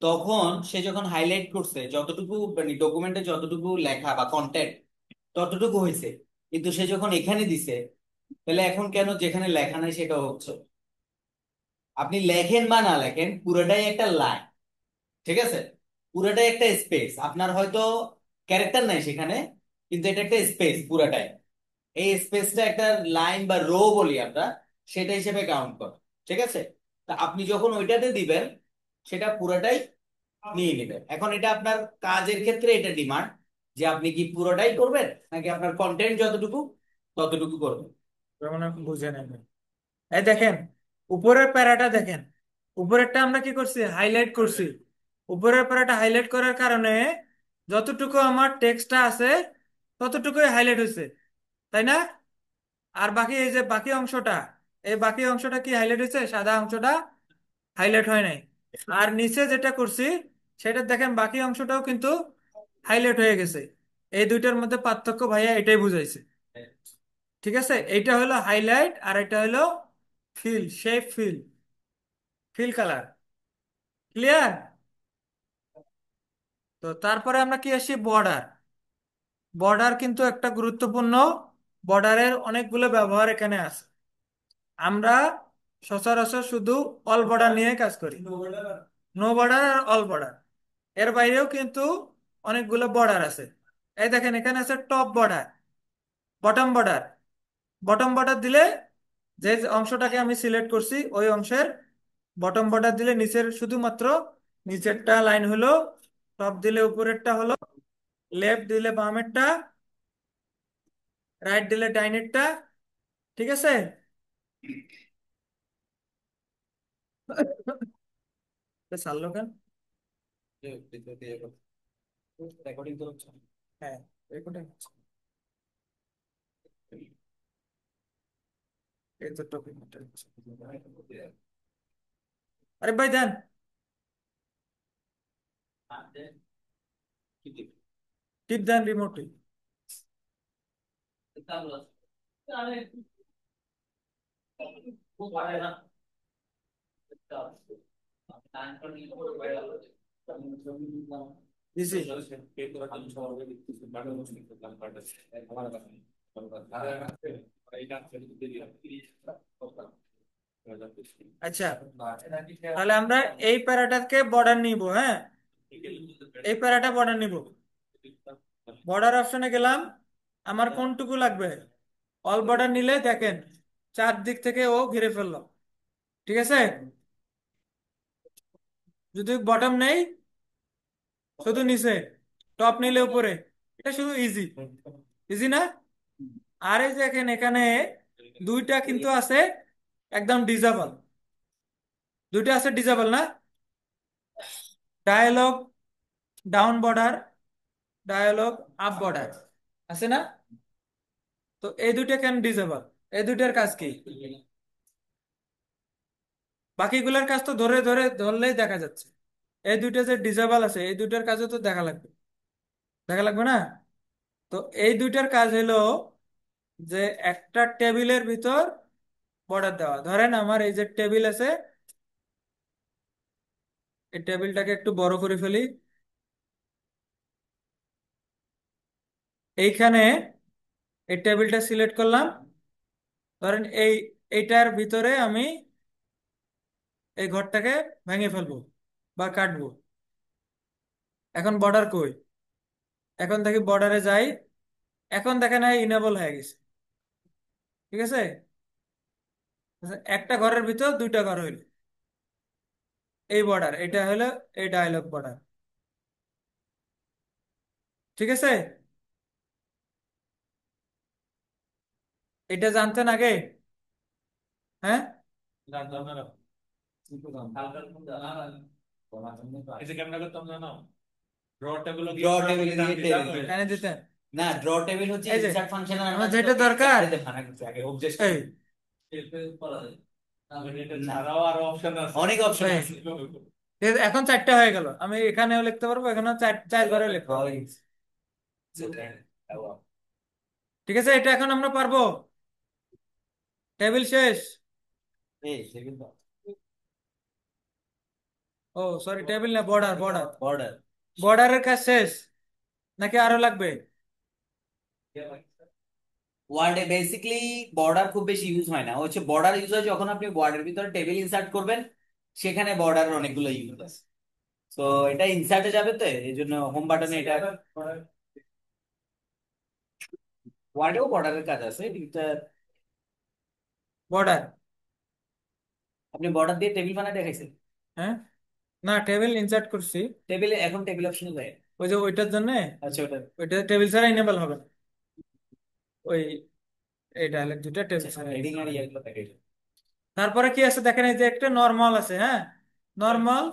Speaker 2: তখন সে যখন হাইলাইট করছে যতটুকু মানে ডকুমেন্টে যতটুকু লেখা বা কন্টেন্ট ততটুকু হয়েছে, কিন্তু সে যখন এখানে দিছে, তাহলে এখন কেন যেখানে লেখা নাই সেটা হচ্ছে? আপনি লেখেন বা না লেখেন পুরোটাই একটা লাইন, ঠিক আছে? পুরোটাই একটা স্পেস, আপনার হয়তো ক্যারেক্টার নাই সেখানে, কিন্তু এটা একটা স্পেস পুরোটাই। এই স্পেসটা একটা লাইন বা রো বলি আমরা, সেটা হিসেবে কাউন্ট করে, ঠিক আছে? তা আপনি যখন ওইটাতে দিবেন সেটা পুরোটাই নিয়ে নেবেন। এখন এটা আপনার কাজের ক্ষেত্রে এটা ডিমান্ড, যে আপনি কি পুরোটাই করবেন নাকি আপনার কন্টেন্ট যতটুকু ততটুকু করবেন।
Speaker 1: যেমন আপনি বুঝে নেবেন, এই দেখেন উপরের প্যারাটা দেখেন, উপরেরটা আমরা কি করছি, হাইলাইট করছি। উপরের প্যারাটা হাইলাইট করার কারণে যতটুকু আমার টেক্সটটা আছে ততটুকুই হাইলাইট হয়েছে, তাই না? আর বাকি এই যে বাকি অংশটা, এই বাকি অংশটা কি হাইলাইট হয়েছে, সাদা অংশটা হাইলাইট হয় নাই। আর নিচে যেটা করছি সেটা দেখেন বাকি অংশটাও কিন্তু হাইলাইট হয়ে গেছে। এই দুইটার মধ্যে পার্থক্য ভাইয়া এটাই বুঝাইছে। ঠিক আছে, এইটা হলো হাইলাইট আর এটা হলো fill, shape fill, fill colour. Clear? তো তারপরে আমরা কি আসি, বর্ডার। বর্ডার কিন্তু একটা গুরুত্বপূর্ণ, বর্ডারের অনেকগুলো ব্যবহার এখানে আছে। আমরা সচরাচর শুধু অল বর্ডার নিয়ে কাজ করি, নো বর্ডার আর অল বর্ডার। এর বাইরেও কিন্তু অনেকগুলো বর্ডার আছে। এই দেখেন এখানে আছে top border, bottom border. Bottom border দিলে যে অংশটাকে আমি সিলেক্ট করছি ওই অংশের বটম বর্ডার দিলে নিচের শুধুমাত্র নিচেরটা লাইন হলো, টপ দিলে উপরেরটা হলো, লেফট দিলে বামেরটা, রাইট দিলে ডাইনেরটা। ঠিক আছে। এটা ছাড়লো কেন?
Speaker 2: রেকর্ডিং তো হচ্ছে।
Speaker 1: হ্যাঁ, রেকর্ডিং হচ্ছে। এই তো টপিক। আরে ভাই দেন, টিপ দেন রিমোটে। দিছি। আচ্ছা, তাহলে আমরা এই প্যারাটাকে বর্ডার নিব, হ্যাঁ, এই প্যারাটা বর্ডার নিব। বর্ডার অপশনে গেলাম, আমার কোনটুকু লাগবে? অল বর্ডার নিলে দেখেন চারদিক থেকে ও ঘিরে ফেললো। ঠিক আছে। যদি বটম নেই, শুধু নিচে, টপ নিলে উপরে, এটা শুধু ইজি, ইজি না? আর এই দেখেন এখানে দুইটা কিন্তু আছে একদম ডিজেবল, দুইটা আছে ডিজেবল না? Dialogue down border, dialogue up border, আছে না? তো এই দুইটা কেন ডিজেবল? এই দুইটার কাজ কি? বাকিগুলোর কাজ তো ধরে ধরে ধরলেই দেখা যাচ্ছে। এই দুইটা যে ডিজেবল আছে, এই দুইটার কাজও তো দেখা লাগবে, দেখা লাগবে না? তো এই দুইটার কাজ হলো যে একটা টেবিলের ভিতর বর্ডার দেওয়া। ধরেন আমার এই যে টেবিল আছে, এই টেবিলটাকে একটু বড় করে ফেলি। এইখানে এই টেবিলটা সিলেক্ট করলাম। ধরেন এইটার ভিতরে আমি এই ঘরটাকে ভেঙে ফেলবো বা কাটবো। এখন বর্ডার কই? এখন দেখি বর্ডারে যাই, এখন দেখেন ইনেবল হয়ে গেছে। ঠিক আছে। আচ্ছা, একটা ঘরের ভিতর দুইটা ঘর হইল, এই বর্ডার এটা হলো এই ডায়লগ বর্ডার। ঠিক আছে। এটা জানতেন আগে? হ্যাঁ।
Speaker 2: এই যে কেমনে করতাম জানো? ড্র টেবিল
Speaker 1: ড্র টেবিল দিয়ে টেবিল কেন দিতেন?
Speaker 2: না, ড্র টেবিল হচ্ছে
Speaker 1: এই যে
Speaker 2: ইনসার্ট ফাংশনের
Speaker 1: আমার
Speaker 2: আন্ডারে। তো
Speaker 1: যেটা দরকার,
Speaker 2: এই যে ফানা কিছু আগে অবজেক্ট
Speaker 1: এই
Speaker 2: ছাড়াও আরো অপশন আছে, অনেক অপশন
Speaker 1: এই
Speaker 2: আছে।
Speaker 1: এখন চারটা হয়ে গেল, আমি এখানেও লিখতে পারবো, এখানেও চার চার ঘরে লিখতে পারবো। ঠিক আছে, এটা এখন আমরা পারবো। টেবিল শেষ।
Speaker 2: এই সেকেন্ড
Speaker 1: ও সরি, টেবিল না, বর্ডার বর্ডার।
Speaker 2: বর্ডার।
Speaker 1: বর্ডারের কাজ শেষ নাকি আরো লাগবে?
Speaker 2: ওয়ার্ডে বেসিক্যালি বর্ডার খুব বেশি ইউজ হয় না, হচ্ছে বর্ডার ইউজ হয় যখন আপনি ওয়ার্ডের ভিতরে টেবিল ইনসার্ট করবেন, সেখানে বর্ডারের অনেকগুলো ইউজ আছে। তো এটা ইনসার্টে যাবে, তো এই জন্য হোম বাটনে এটা। ওয়ার্ডেও বর্ডারের কাজ আছে কিন্তু
Speaker 1: বর্ডার।
Speaker 2: আপনি বর্ডার দিয়ে টেবিল বানায় দেখাইছেন।
Speaker 1: হ্যাঁ, না টেবিল ইনসার্ট করছি।
Speaker 2: টেবিলে এখন টেবিল অপশনে যায়।
Speaker 1: ওই যে ওইটার জন্য,
Speaker 2: আচ্ছা, ওটা
Speaker 1: ওইটা টেবিল ছাড়া ইনেবল হবে না। ওই এই ডায়ালগ দুটা টেবিল ছাড়া।
Speaker 2: হেডিং আর ইয়েগুলো দেখাইছে।
Speaker 1: তারপরে কি আছে দেখেন, এই যে একটা নর্মাল আছে, হ্যাঁ, নর্মাল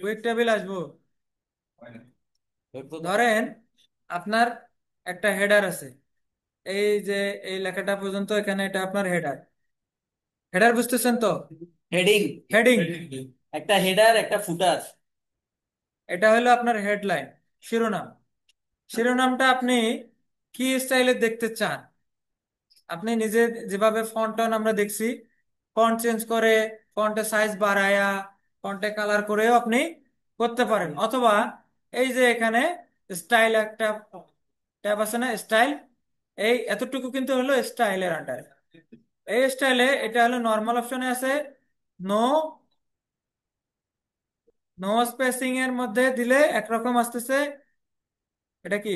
Speaker 1: কুইক টেবিল আসবো। ধরেন আপনার একটা হেডার আছে, এই যে এই লেখাটা পর্যন্ত, এখানে এটা আপনার হেডার। হেডার বুঝতেছেন তো?
Speaker 2: Heading,
Speaker 1: heading.
Speaker 2: একটা হেডার একটা ফুটার।
Speaker 1: এটা হলো আপনার হেডলাইন, শিরোনাম। শিরোনামটা আপনি কি স্টাইলে দেখতে চান? আপনি নিজে যেভাবে ফন্ট টন আমরা দেখছি, ফন্ট চেঞ্জ করে, ফন্টের সাইজ বাড়ায়া, ফন্টে কালার করেও আপনি করতে পারেন। অথবা এই যে এখানে স্টাইল একটা ট্যাব আছে না, স্টাইল, এই এতটুকু কিন্তু হলো স্টাইলের আন্ডারে। এই স্টাইলে এটা হলো নর্মাল অপশনে আছে, নো, নো স্পেসিং এর মধ্যে দিলে একরকম আসতেছে। এটা কি?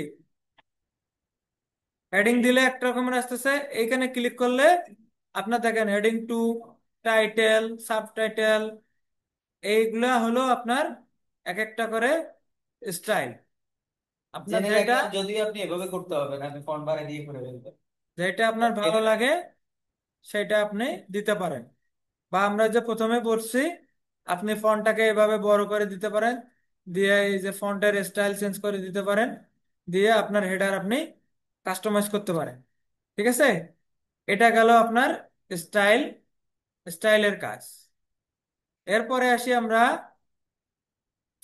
Speaker 1: হেডিং দিলে একটা রকমের আসতেছে। এইখানে ক্লিক করলে আপনার দেখেন হেডিং টু, টাইটেল, সাবটাইটেল, এইগুলা হলো আপনার এক একটা করে স্টাইল। আপনার
Speaker 2: জেনে
Speaker 1: যেটা
Speaker 2: রাখবেন, যদিও আপনি এভাবে করতে হবে না, আপনি ফন্ট বাড়ায় দিয়ে করে ফেলবেন।
Speaker 1: যেটা আপনার ভালো লাগে সেটা আপনি দিতে পারেন। বা আমরা যে প্রথমে পড়ছি, আপনি ফন্টটাকে এভাবে বড় করে দিতে পারেন, দিয়ে এই যে ফন্টের স্টাইল চেঞ্জ করে দিতে পারেন, দিয়ে আপনার হেডার আপনি কাস্টমাইজ করতে পারেন। ঠিক আছে, এটা গেল আপনার স্টাইল, স্টাইলের কাজ। এরপরে আসি আমরা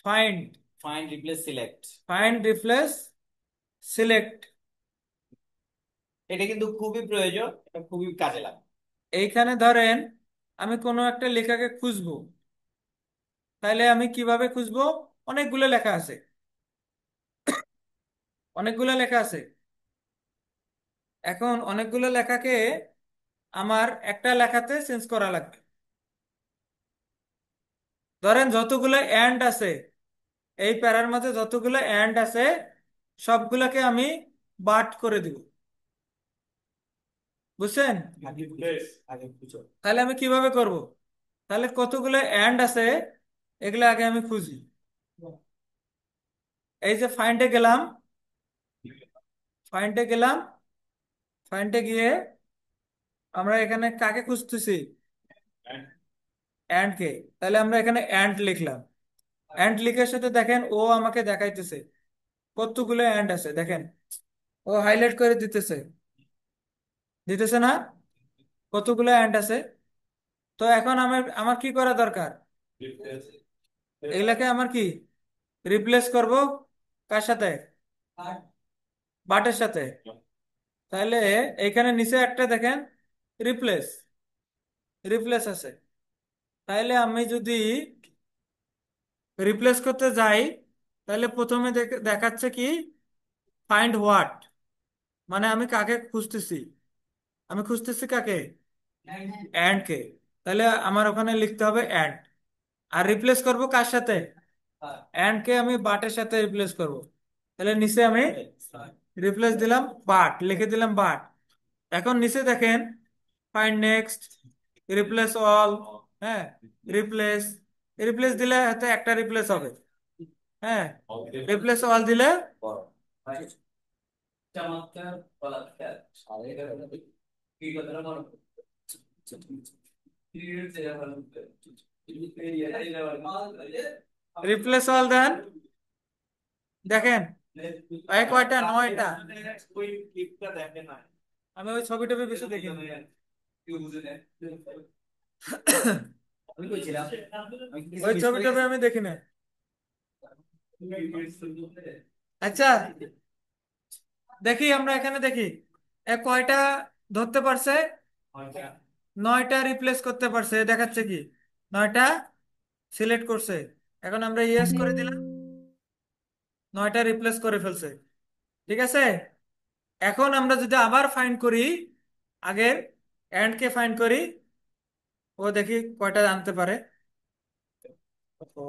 Speaker 1: find.
Speaker 2: Find, replace, select.
Speaker 1: Find, replace, select.
Speaker 2: এটা কিন্তু খুবই প্রয়োজন, এটা খুবই কাজে লাগে।
Speaker 1: এইখানে ধরেন আমি কোনো একটা লেখাকে খুঁজবো, তাহলে আমি কিভাবে খুঁজবো? অনেকগুলো লেখা আছে, অনেকগুলো লেখা আছে। এখন অনেকগুলো লেখাকে আমার একটা লেখাতে চেঞ্জ করা লাগবে। ধরেন যতগুলো এন্ড আছে, এই প্যারার মধ্যে যতগুলো এন্ড আছে সবগুলোকে আমি বাদ করে দিব। বুঝছেন?
Speaker 2: আগে বুঝো, আগে বুঝো।
Speaker 1: তাহলে আমি কিভাবে করব? তাহলে কতগুলো এন্ড আছে এগুলো আগে আমি খুঁজি। এই যে ফাইন্ডে গেলাম, ফাইন্ডে গেলাম, ফাইন্ডে গিয়ে আমরা এখানে কাকে খুঁজতেছি? এন্ড কে। তাহলে আমরা এখানে এন্ড লিখলাম। এন্ড লিখার সাথে দেখেন ও আমাকে দেখাইতেছে কতগুলো এন্ড আছে, দেখেন ও হাইলাইট করে দিতেছে, দিতেছে না? কতগুলো এন্ড আছে। তো এখন আমার আমার কি করা দরকার? এগুলাকে আমার কি রিপ্লেস করব? কার সাথে? বাটের সাথে। তাহলে এখানে নিচে একটা দেখেন রিপ্লেস, রিপ্লেস আছে। তাহলে আমি যদি রিপ্লেস করতে যাই, তাহলে প্রথমে দেখাচ্ছে কি ফাইন্ড হোয়াট, মানে আমি কাকে খুঁজতেছি? আমি খুঁজতেছি কাকে? এন্ড কে। তাহলে আমার ওখানে লিখতে হবে এন্ড। আর রিপ্লেস করব কার সাথে? এন্ড কে আমি বাটের সাথে রিপ্লেস করব। তাহলে নিচে আমি রিপ্লেস দিলাম বাট, লিখে দিলাম বাট। এখন নিচে দেখেন ফাইন্ড নেক্সট, রিপ্লেস অল। হ্যাঁ, রিপ্লেস, রিপ্লেস দিলে হয়তো একটা রিপ্লেস হবে। হ্যাঁ, রিপ্লেস অল দিলে
Speaker 2: চমৎকার বলা খেয়াল। কি কথাটা মনে
Speaker 1: রিপ্লেস অল দেন, দেখেন এই কয়টা? নয়টা।
Speaker 2: ওই ক্লিপটা দেখে না।
Speaker 1: আমি ওই ছবি টবি বেশি দেখি না।
Speaker 2: কেউ বুঝে নেয়। আমি কইছিলাম আমি কি কিছু
Speaker 1: ওই
Speaker 2: মিস
Speaker 1: ছবি
Speaker 2: করে
Speaker 1: টবি
Speaker 2: গেছি?
Speaker 1: আমি দেখি না। আচ্ছা, দেখি আমরা এখানে দেখি এ কয়টা ধরতে পারছে? নয়টা রিপ্লেস করতে পারছে, দেখাচ্ছে কি নয়টা সিলেক্ট করছে। এখন আমরা ইয়েস করে দিলাম, নয়টা রিপ্লেস করে ফেলছে। ঠিক আছে, এখন আমরা যদি আবার ফাইন্ড করি, আগের এন্ড কে ফাইন্ড করি, ও দেখি কয়টা আনতে পারে। ও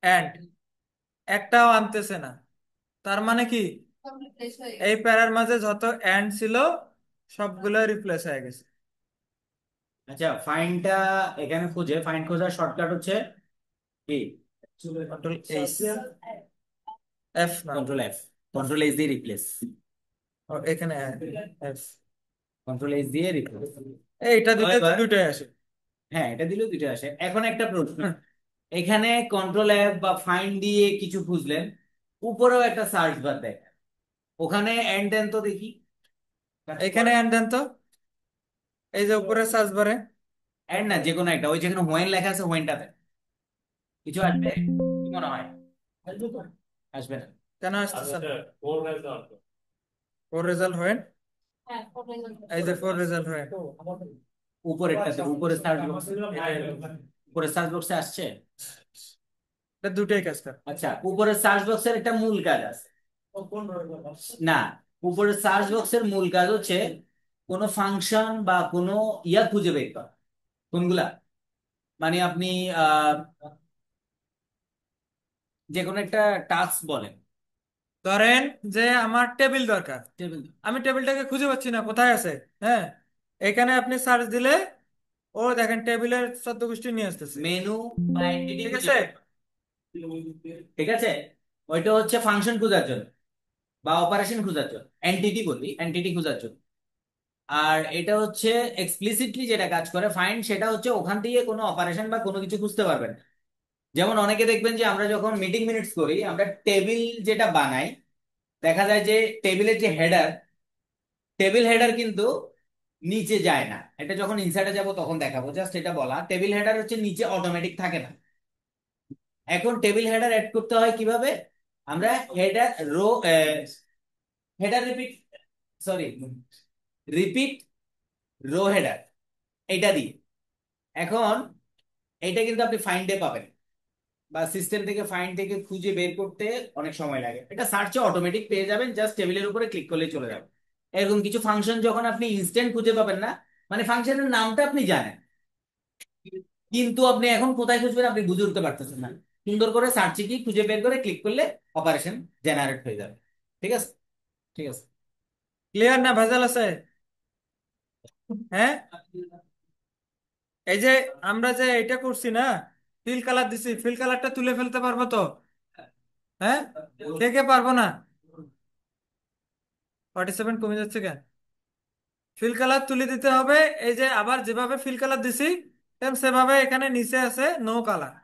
Speaker 1: এন্ড একটাও আনতেছে না, তার মানে কি এই প্যারার মাঝে যত এন্ড ছিল সবগুলো রিপ্লেস হয়ে গেছে।
Speaker 2: আচ্ছা, ফাইন্ডটা এখানে খুঁজে, ফাইন্ড খোঁজার শর্টকাট হচ্ছে কি?
Speaker 1: কন্ট্রোল এইচ, এফ না,
Speaker 2: কন্ট্রোল এফ। কন্ট্রোল এইচ দিয়ে রিপ্লেস।
Speaker 1: ও, এখানে এফ।
Speaker 2: কন্ট্রোল এইচ দিয়ে রিপ্লেস।
Speaker 1: এইটা দিতে তো
Speaker 2: এবার
Speaker 1: দুটোই আসে।
Speaker 2: হ্যাঁ, এটা দিলেও দুটো আসে। এখন একটা প্রশ্ন, এখানে কন্ট্রোল এফ বা ফাইন্ড দিয়ে কিছু খুঁজলেন, উপরেও একটা সার্চ বার দেয়, ওখানে এন্ড দেন তো দেখি কাজটা
Speaker 1: এখানে
Speaker 2: করে।
Speaker 1: এন্ড দেন তো, এই যে উপরে সার্চ বারে।
Speaker 2: এন্ড না, যে কোনো একটা, ওই যেখানে হোয়েন লেখা আছে হোয়েনটা দেন। কিছু আসবে কি মনে হয়? আসবে না।
Speaker 1: কেন আসতেছে না? ফোর রেজাল্ট হয়, এই যে ফোর রেজাল্ট হয়।
Speaker 2: উপরেরটাতে, উপরে সার্চ বক্স, উপরে সার্চ বক্সে আসছে।
Speaker 1: এটা দুটোই কাজ করে।
Speaker 2: আচ্ছা, উপরে সার্চ বক্সের একটা মূল কাজ আছে। না, উপরে সার্চ বক্সের মূল কাজ হচ্ছে কোনো ফাংশন বা কোনো ইয়া খুঁজে বের করা। কোনগুলা? মানে আপনি আহ যে কোনো একটা টাস্ক বলেন।
Speaker 1: ধরেন যে আমার টেবিল দরকার,
Speaker 2: টেবিল।
Speaker 1: আমি টেবিলটাকে খুঁজে পাচ্ছি না কোথায় আছে। হ্যাঁ, এখানে আপনি সার্চ দিলে ও দেখেন টেবিলের সদ্য গোষ্ঠী নিয়ে আসতেছে।
Speaker 2: মেনু বা এন্টিটি
Speaker 1: ঠিক
Speaker 2: খুঁজে
Speaker 1: আছে।
Speaker 2: বের করতে। ঠিক আছে, ওইটা হচ্ছে ফাংশন খোঁজার জন্য বা অপারেশন খোঁজার জন্য, এন্টিটি বলি, এন্টিটি খোঁজার জন্য। আর এটা হচ্ছে এক্সপ্লিসিটলি যেটা কাজ করে ফাইন্ড, সেটা হচ্ছে ওখান থেকে কোনো অপারেশন বা কোনো কিছু খুঁজতে পারবেন না। যেমন অনেকে দেখবেন যে আমরা যখন মিটিং মিনিটস করি, আমরা টেবিল যেটা বানাই, দেখা যায় যে টেবিলের যে হেডার, টেবিল হেডার কিন্তু নিচে যায় না। এটা যখন ইনসার্টে যাব তখন দেখাবো, জাস্ট এটা বলা, টেবিল হেডার হচ্ছে নিচে অটোমেটিক থাকে না। এখন টেবিল হেডার অ্যাড করতে হয় কিভাবে? আমরা header row, header repeat, sorry, repeat row header, এটা দিয়ে। এখন এটা কিন্তু আপনি ফাইন্ডে পাবেন, বা সিস্টেম থেকে ফাইন্ড থেকে খুঁজে বের করতে অনেক সময় লাগে। এটা সার্চে অটোমেটিক পেয়ে যাবেন, জাস্ট টেবিলের উপরে ক্লিক করলেই চলে যাবে। এরকম কিছু ফাংশন যখন আপনি ইনস্ট্যান্ট খুঁজে পাবেন না, মানে ফাংশনের নামটা আপনি জানেন, কিন্তু আপনি এখন কোথায় খুঁজবেন আপনি বুঝে উঠতে পারতেছেন না, সুন্দর করে সার্চে কি খুঁজে বের করে ক্লিক করলে অপারেশন জেনারেট হয়ে যাবে। ঠিক আছে, ঠিক আছে।
Speaker 1: ক্লিয়ার না ভেজাল আছে? হ্যাঁ। এই যে আমরা যে এটা করছি না, ফিল কালার দিছি, ফিল কালারটা তুলে ফেলতে পারবো তো? হ্যাঁ। কে কে পারবো না? 47 কমে যাচ্ছে কেন? ফিল কালার তুলে দিতে হবে। এই যে আবার যেভাবে ফিল কালার দিছি সেম সেভাবে এখানে নিচে আছে নো কালার,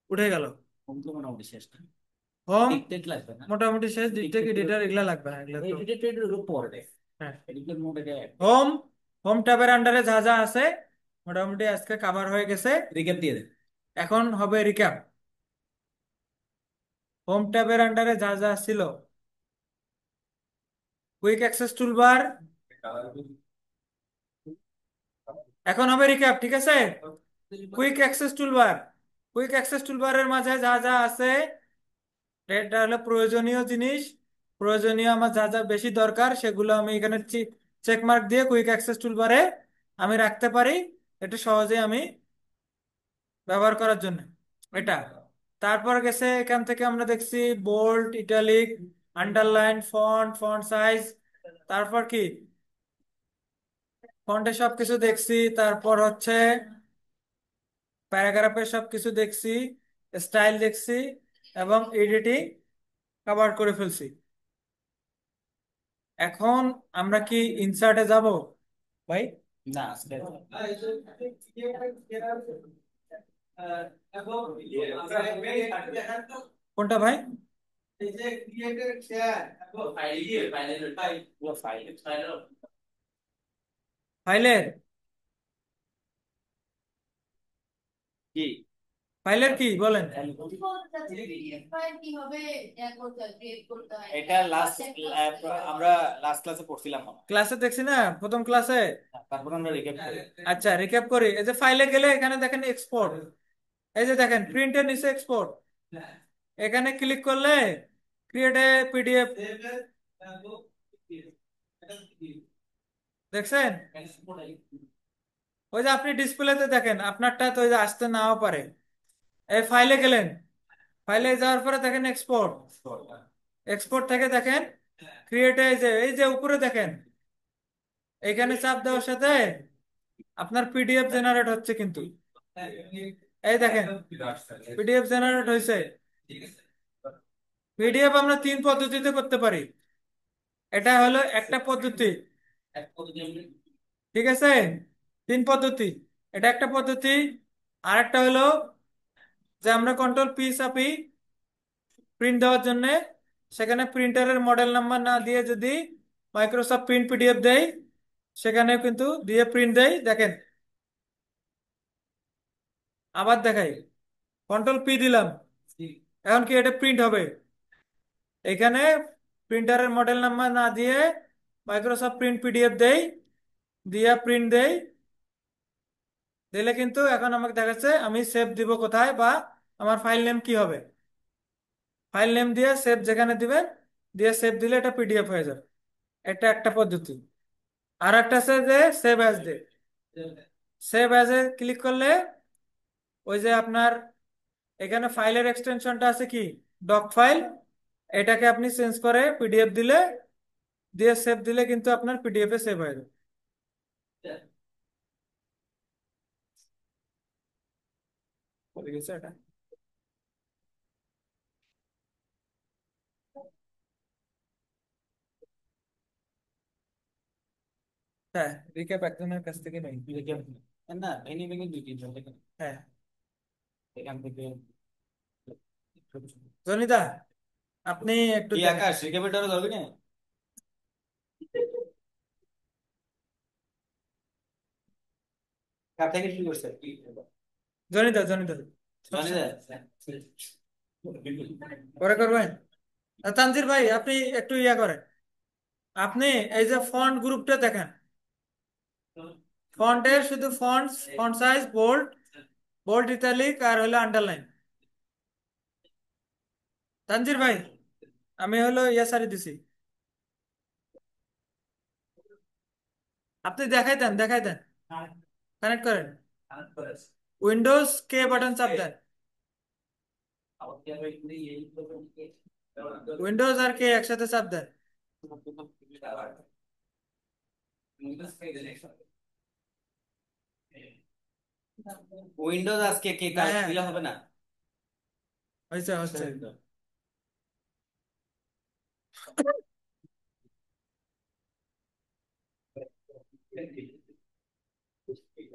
Speaker 1: উঠে গেল।
Speaker 2: হোম তো মোটামুটি শেষ না,
Speaker 1: হোম
Speaker 2: টিকটেক লাগবে না?
Speaker 1: মোটামুটি শেষ, ডিকটেক
Speaker 2: টিকটেক
Speaker 1: এডিটর এগুলা লাগবে না, এগুলা তো।
Speaker 2: এডিটেড এর উপরে দেখ,
Speaker 1: হ্যাঁ।
Speaker 2: এডিটেড মোডে দেখ।
Speaker 1: হোম, হোম ট্যাবের আন্ডারে যা যা আছে মোটামুটি আজকে কভার হয়ে গেছে।
Speaker 2: রিক্যাপ দিয়ে দেন।
Speaker 1: এখন হবে রিক্যাপ। হোম ট্যাবের আন্ডারে যা যা ছিল, কুইক অ্যাক্সেস টুলবার। এখন হবে রিক্যাপ, ঠিক আছে। Quick access toolbar, quick access টুলবারের মাঝে যা যা আছে এটা হলো প্রয়োজনীয় জিনিস। প্রয়োজনীয় আমার যা যা বেশি দরকার সেগুলো আমি এখানে চেক মার্ক দিয়ে কুইক অ্যাক্সেস টুলবারে আমি রাখতে পারি। এটা সহজে আমি ব্যবহার করার জন্য এটা। তারপর গেছে এখান থেকে আমরা দেখছি bold, italic, underline, font, font size. তারপর কি ফন্টের সবকিছু দেখছি। তারপর হচ্ছে প্যারাগ্রাফের সবকিছু দেখছি, স্টাইল দেখছি, এবং এডিটিং কভার করে ফেলছি। এখন আমরা কি ইনসার্টে যাব ভাই?
Speaker 2: না আজকে
Speaker 1: কোনটা ভাই? ফাইলের?
Speaker 2: কি,
Speaker 1: ফাইলের কি বলেন?
Speaker 2: এটা লাস্ট আমরা লাস্ট ক্লাসে পড়ছিলাম মনে হয়।
Speaker 1: ক্লাসে দেখছি না, প্রথম ক্লাসে।
Speaker 2: তারপর আমরা রিক্যাপ করি।
Speaker 1: আচ্ছা রিক্যাপ করি। এই যে ফাইলে গেলে এখানে দেখেন এক্সপোর্ট, এই যে দেখেন প্রিন্টের নিচে এক্সপোর্ট, এখানে ক্লিক করলে ক্রিয়েট এ পিডিএফ, দেখছেন? ওই যে আপনি ডিসপ্লেতে দেখেন, আপনারটা তো ওই যে আসতে নাও পারে। এই ফাইলে গেলেন, ফাইলে যাওয়ার পরে দেখেন এক্সপোর্ট, এক্সপোর্ট থেকে দেখেন ক্রিয়েট, এই যে উপরে দেখেন, এখানে চাপ দেওয়ার সাথে আপনার পিডিএফ জেনারেট হচ্ছে কিন্তু। এই দেখেন পিডিএফ জেনারেট হয়েছে। পিডিএফ আমরা তিন পদ্ধতিতে করতে পারি, এটা হলো একটা পদ্ধতি। ঠিক আছে, তিন পদ্ধতি, এটা একটা পদ্ধতি। আর একটা হলো যে আমরা কন্ট্রোল পি চাপি প্রিন্ট দেওয়ার জন্য, সেখানে প্রিন্টারের মডেল নাম্বার না দিয়ে যদি মাইক্রোসফট প্রিন্ট পিডিএফ দেয়, সেখানে কিন্তু দিয়ে প্রিন্ট দেয়। দেখেন আবার দেখাই, কন্ট্রোল পি দিলাম, এখন কি এটা প্রিন্ট হবে? এখানে প্রিন্টারের মডেল নাম্বার না দিয়ে মাইক্রোসফট প্রিন্ট পিডিএফ দেই, দিয়ে প্রিন্ট দেই, দিলে কিন্তু এখন আমাকে দেখাচ্ছে আমি সেভ দিব কোথায়, বা আমার ফাইল নেম কি হবে। ফাইল নেম দিয়ে সেভ যেখানে দিবেন, দিয়ে সেভ দিলে এটা পিডিএফ হয়ে যাবে। এটা একটা পদ্ধতি। আর একটা আছে যে সেভ অ্যাজ দে, সেভ অ্যাজ এ ক্লিক করলে ওই যে আপনার এখানে ফাইলের এক্সটেনশনটা আছে কি, ডক ফাইল, এটাকে আপনি চেঞ্জ করে পিডিএফ দিলে, দিয়ে সেভ দিলে কিন্তু আপনার পিডিএফ এ সেভ হয়ে যাবে। হয়ে গেছে এটা। হ্যাঁ, রিক্যাপ একজনের কাছ থেকে নেই।
Speaker 2: না ভেঙে ভেঙে দুই তিনজন থেকে
Speaker 1: হ্যাঁ।
Speaker 2: এখান থেকে।
Speaker 1: জনিদা, আপনি একটু
Speaker 2: কি
Speaker 1: দেখেন।
Speaker 2: আকাশ রিকেপিটারও ধরবি না? কার থেকে শুরু করছে কি?
Speaker 1: জনিদা, জনিদা,
Speaker 2: জানি না।
Speaker 1: পরে করবেন। তানজির ভাই, আপনি একটু ইয়া করেন। আপনি এই যে ফন্ট গ্রুপটা দেখেন, ফন্টের শুধু font, font size, bold, bold italic আর হলো আন্ডারলাইন। তানজির ভাই, আমি হলো ইয়া সারি দিছি। আপনি দেখাই দেন, দেখাই দেন, কানেক্ট করেন। উইন্ডোজ কে বাটন চাপ দেন। উইন্ডোজ আর কে একসাথে চাপ দেন।
Speaker 2: উইন্ডোজ আজকে কে কাজ
Speaker 1: হ্যাঁ,
Speaker 2: দিলে হবে না?
Speaker 1: হয়েছে হচ্ছে।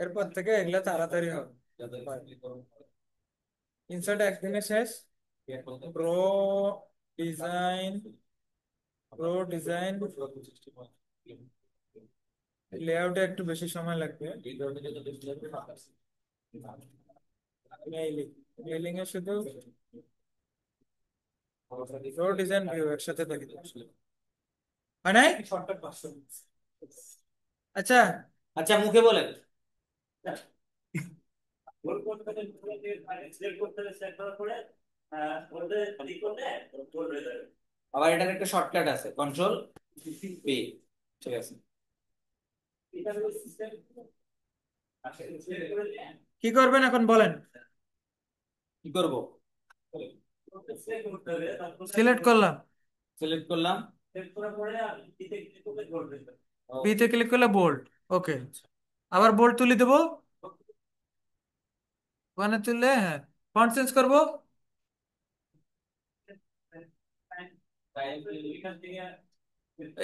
Speaker 1: এরপর থেকে এগুলা তাড়াতাড়ি হবে। ইনসার্ট একদিনে শেষ। প্রো ডিজাইন, প্রো ডিজাইন লেআউটে একটু বেশি সময় লাগবে। মেইলিং, মেইলিং এ শুধু প্রো ডিজাইন ভিউ একসাথে দেখে হয় নাই? আচ্ছা।
Speaker 2: আচ্ছা মুখে বলেন। আবার এটার একটা শর্টকাট আছে, কন্ট্রোল পি। ঠিক আছে।
Speaker 1: কি করবেন এখন বলেন।
Speaker 2: কি করব?
Speaker 1: সিলেক্ট করলাম।
Speaker 2: সিলেক্ট করলাম।
Speaker 1: বি তে ক্লিক করলে বোল্ড। ওকে, আবার বোল্ড তুলে দেবো। ওখানে তুললে হ্যাঁ, ফন্ট চেঞ্জ করবো।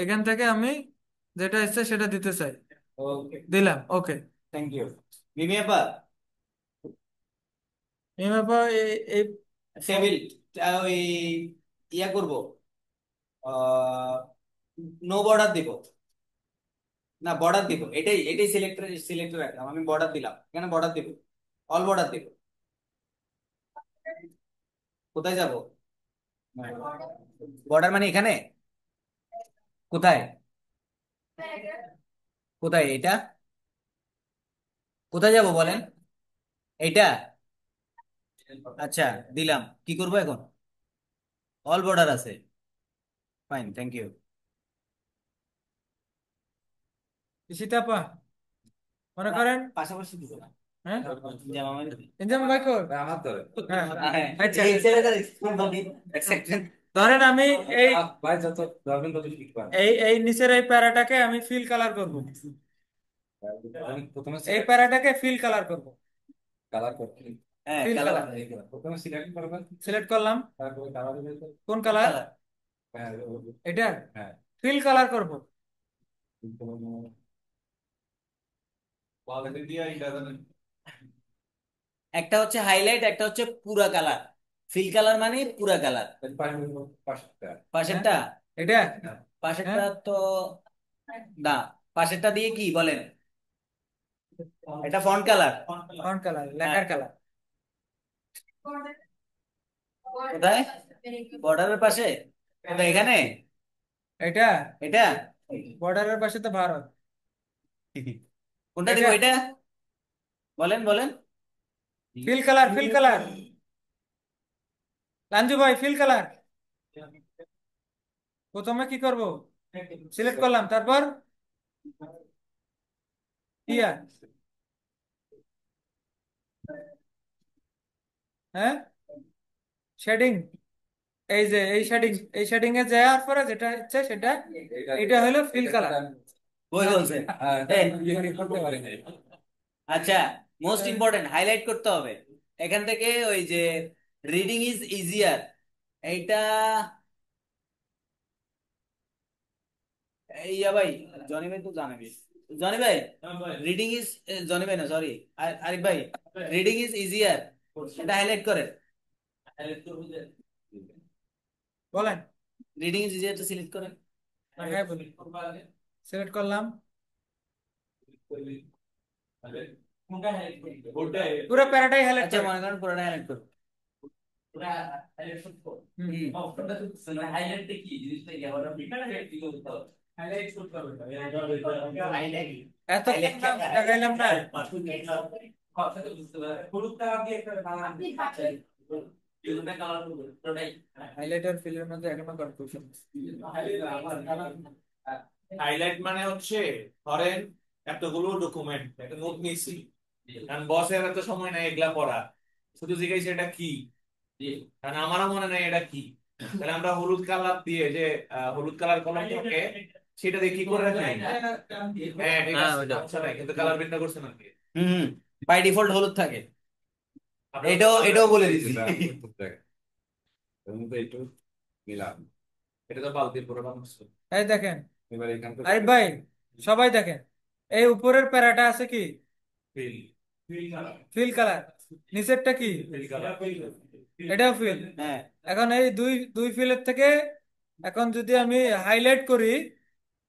Speaker 1: এখান থেকে আমি যেটা ইচ্ছে সেটা দিতে চাই।
Speaker 2: ওকে,
Speaker 1: দিলাম, ওকে।
Speaker 2: Thank you. মিমি আপা,
Speaker 1: এবার এই
Speaker 2: টেবিল ওই ইয়া করব, নো বর্ডার দিব না বর্ডার দিব, এটাই এটাই সিলেক্টর রাখলাম আমি, বর্ডার দিলাম, এখানে বর্ডার দিব, অল বর্ডার দিব। কোথায় যাব? বর্ডার মানে এখানে? কোথায়? কোথায় এটা? কোথায় যাব বলেন? এইটা? আচ্ছা, দিলাম। কি করব এখন? অল বর্ডার আছে, ফাইন, থ্যাংক ইউ।
Speaker 1: সীতাপা, মনে করেন।
Speaker 2: পাশাপাশি দিব না।
Speaker 1: হ্যাঁ,
Speaker 2: জামা মানে
Speaker 1: ইনজাম ভাই কর। হ্যাঁ,
Speaker 2: হ্যাঁ,
Speaker 1: আচ্ছা।
Speaker 2: এই ছেলেটার স্কুল বডি এক সেকেন্ড।
Speaker 1: ধরেন আমি এই এই এই নিচের এই প্যারাটাকে আমি ফিল কালার করব। এই প্যারাটাকে ফিল কালার করব।
Speaker 2: হ্যাঁ
Speaker 1: ফিল
Speaker 2: কালার।
Speaker 1: কালার সিলেক্ট করলাম। কোন কালার? এটা ফিল কালার করব।
Speaker 2: একটা হচ্ছে হাইলাইট, একটা হচ্ছে পুরা কালার। ফিল কালার মানে পুরা কালার।
Speaker 1: হ্যাঁ,
Speaker 2: পাশেরটা?
Speaker 1: এটা। হ্যাঁ,
Speaker 2: পাশেরটা তো না, পাশেরটা দিয়ে কি বলেন? এটা ফন্ট কালার।
Speaker 1: ফন্ট কালার,
Speaker 2: হ্যাঁ,
Speaker 1: লেখার কালার।
Speaker 2: কোথায়? বর্ডারের পাশে? কোথায়, এখানে?
Speaker 1: এটা
Speaker 2: এটা?
Speaker 1: বর্ডারের পাশে তো ভারত।
Speaker 2: কোনটা দিব
Speaker 1: এটা
Speaker 2: এটা? বলেন বলেন।
Speaker 1: Fill colour, fill colour. Lanju ভাই, ফিল কালার। প্রথমে কি করব? সিলেক্ট করলাম, তারপর ইয়া, হ্যাঁ, শেডিং। এই যে এই শেডিং, এই শেডিং এ যাওয়ার পরে যেটা ইচ্ছে সেটা, এটা হলো ফিল কালার।
Speaker 2: বই বলছে। এই, আচ্ছা, মোস্ট ইম্পর্টেন্ট হাইলাইট করতে হবে। এখান থেকে ওই যে রিডিং ইজ ইজিয়ার, এইটা ইয়া ভাই, জনি ভাই তো জানাবি, জনি ভাই রিডিং ইজ, জনি ভাই না সরি, আরিফ ভাই, রিডিং ইজ ইজিয়ার, এটা হাইলাইট করে।
Speaker 1: বলেন।
Speaker 2: রিডিং ইজ ইজিয়ার সিলেক্ট করেন।
Speaker 1: হ্যাঁ বলি, সিলেক্ট করলাম, পুরো প্যারাটাই হাইলাইট
Speaker 2: আচ্ছা
Speaker 1: করে।
Speaker 2: মনে করেন পুরোটা হাইলাইট করুন।
Speaker 1: এত দেখাইলাম না। হাইলাইটার ফিলের মধ্যে এখনো কনফিউশন।
Speaker 3: হাইলাইট মানে হচ্ছে, ধরেন এতগুলো ডকুমেন্ট একটা নোট নিয়েছি, কারণ বসের এত সময় নাই এগুলা পড়া, শুধু জিজ্ঞাসা এটা কি, কারণ আমারও মনে নাই এটা কি। তাহলে আমরা হলুদ কালার দিয়ে যে হলুদ কালার কলম থাকে সেটা দিয়ে কি করে রাখি। হ্যাঁ ঠিক
Speaker 2: হ্যাঁ
Speaker 3: আছে,
Speaker 2: ওইটা,
Speaker 3: সমস্যা নাই, কিন্তু কালার ভিন্ন করছেন আর কি।
Speaker 2: হুম, বাই ডিফল্ট হলুদ থাকে।
Speaker 3: আপনারা
Speaker 2: এটাও এটাও বলে দিচ্ছি।
Speaker 3: এটা তো বালতির পুরো মানুষ।
Speaker 1: এই দেখেন
Speaker 3: এবার এখানকার
Speaker 1: আরিফ ভাই, সবাই দেখেন, এই উপরের প্যারাটা আছে কি
Speaker 3: ফিল,
Speaker 1: ফিল কালার, নিচেরটা কি
Speaker 3: ফিল কালার।
Speaker 1: এটাও ফিল।
Speaker 2: হ্যাঁ,
Speaker 1: এখন এই দুই দুই ফিলের থেকে এখন যদি আমি হাইলাইট করি,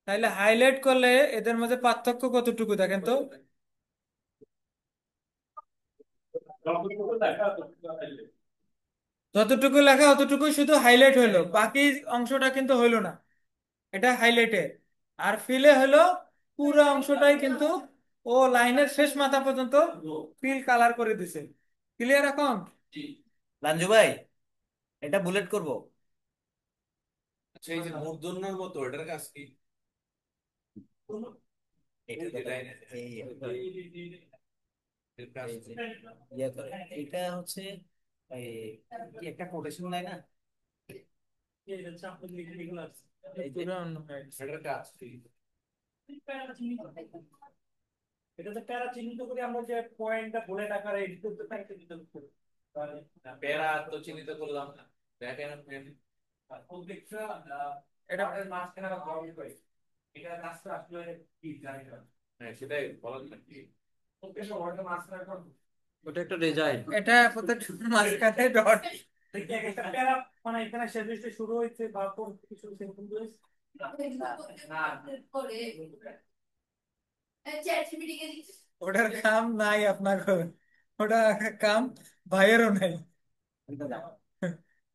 Speaker 1: তাহলে হাইলাইট করলে এদের মধ্যে পার্থক্য কতটুকু দেখেন তো। যতটুকু লেখা অতটুকুই শুধু হাইলাইট হইলো, বাকি অংশটা কিন্তু হইলো না, এটা হাইলাইটে। আর ফিলে হলো পুরো অংশটাই কিন্তু ও লাইনের শেষ মাথা পর্যন্ত ফিল কালার করে দিছে। ক্লিয়ার এখন?
Speaker 2: লাঞ্জু ভাই, এটা বুলেট করব।
Speaker 3: আচ্ছা এই যে মূর্ধন্যর মতো এটার কাজ কি?
Speaker 2: এটা তো
Speaker 3: এটাই না,
Speaker 2: এই
Speaker 3: এর কাজ
Speaker 2: এই
Speaker 3: কি?
Speaker 2: যে ইয়ে করে, এটা হচ্ছে এই কি একটা কোটেশন নাই না, এই যে
Speaker 1: পুরো অন্য হয়ে গেছে।
Speaker 3: এটার কাজ কি?
Speaker 4: এটাতে প্যারা চিহ্নিত করে আমরা যে পয়েন্টটা বুলেট আকারে এডিট করতে পারি চিহ্নিত করি। তাহলে
Speaker 3: না, প্যারা তো চিহ্নিত করলাম না, দেখেন আপনি।
Speaker 4: প্রত্যেকটা
Speaker 1: এটা
Speaker 4: এর মাঝখানে আমরা গরম করি। এটা কাজটা আসলে কি জানি না।
Speaker 3: হ্যাঁ সেটাই বলা যায় কি।
Speaker 4: প্রত্যেকটা ওয়ার্ডের মাঝখানে একটা
Speaker 2: ওটা একটা ডিজাইন।
Speaker 1: এটা প্রত্যেকটা মাঝখানে ডট।
Speaker 4: দেখি একটা প্যারা মানে এখানে শেষ হইতে শুরু হইছে বা কোন কিছু সেরকম হইছে না।
Speaker 1: ওটার কাম নাই আপনার, ওটা কাম ভাইয়েরও নাই,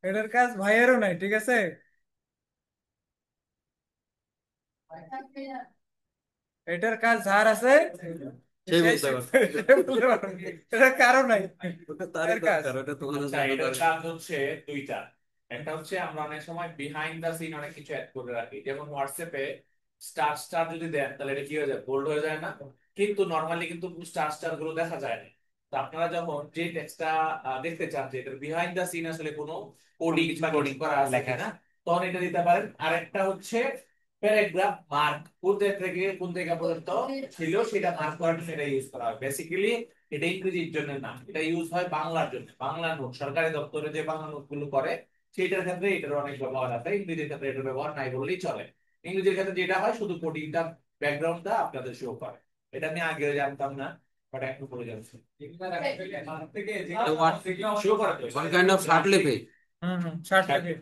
Speaker 1: এটার কাজ ভাইয়েরও নাই, ঠিক আছে। এটার কাজ যার আছে
Speaker 2: সেই
Speaker 1: সেই
Speaker 2: বলতে পারে।
Speaker 1: সে বলতে পারবে। এটার কারণ নাই,
Speaker 2: ওটা তারই
Speaker 1: এর কাজ।
Speaker 2: দরকার, ওটা তোমার
Speaker 3: আচ্ছা
Speaker 2: জন্য
Speaker 3: এটার
Speaker 2: দরকার।
Speaker 3: কাজ হচ্ছে দুইটা। একটা হচ্ছে আমরা অনেক সময় বিহাইন্ড দা সিন অনেক কিছু অ্যাড করে রাখি, যেমন হোয়াটসঅ্যাপে স্টার স্টার যদি দেন তাহলে এটা কি হয়ে যায়, বোল্ড হয়ে যায় না? কিন্তু নর্মালি কিন্তু স্টার স্টার গুলো দেখা যায় না। তো আপনারা যখন যে টেক্সটটা দেখতে চান যে এটার বিহাইন্ড দা সিন আসলে কোনো কোডিং বা কোডিং করা আছে
Speaker 2: লেখা
Speaker 3: কিনা, তখন এটা দিতে পারেন। আর একটা হচ্ছে প্যারাগ্রাফ মার্ক, কোন জায়গা থেকে কোন জায়গা পর্যন্ত ছিল সেটা মার্ক করার জন্য এটা ইউজ করা হয়। বেসিক্যালি এটা ইংরেজির জন্য না, এটা ইউজ হয় বাংলার জন্য। বাংলা নোট সরকারি দপ্তরে যে বাংলা নোট গুলো করে সেটার ক্ষেত্রে এটার অনেক ব্যবহার আছে, ইংরেজির ক্ষেত্রে এটার ব্যবহার নাই বললেই চলে। ইংরেজির ক্ষেত্রে যেটা হয় শুধু কোডিংটা, ব্যাকগ্রাউন্ডটা আপনাদের শো করে। এটা আমি আগে জানতাম না, বাট এখন পড়ে যাচ্ছে। শো করে তো
Speaker 2: ওয়ান কাইন্ড অফ স্বার্থলেপে।
Speaker 1: হম ষাট থেকে।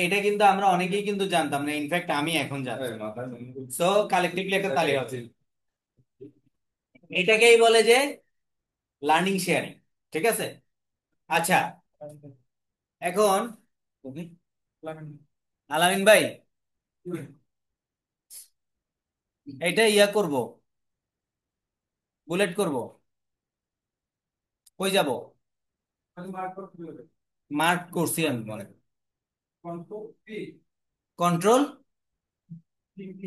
Speaker 2: এটা কিন্তু আমরা অনেকেই কিন্তু জানতাম না, ইনফ্যাক্ট আমি এখন জানতাম। সো কালেক্টিভলি একটা তালিকা আছে। এটাকেই বলে যে লার্নিং শেয়ারিং, ঠিক আছে। আচ্ছা, এখন আলামিন ভাই, এটা ইয়া করব, বুলেট করব, কই যাব? মার্ক করছি আমি মনে, control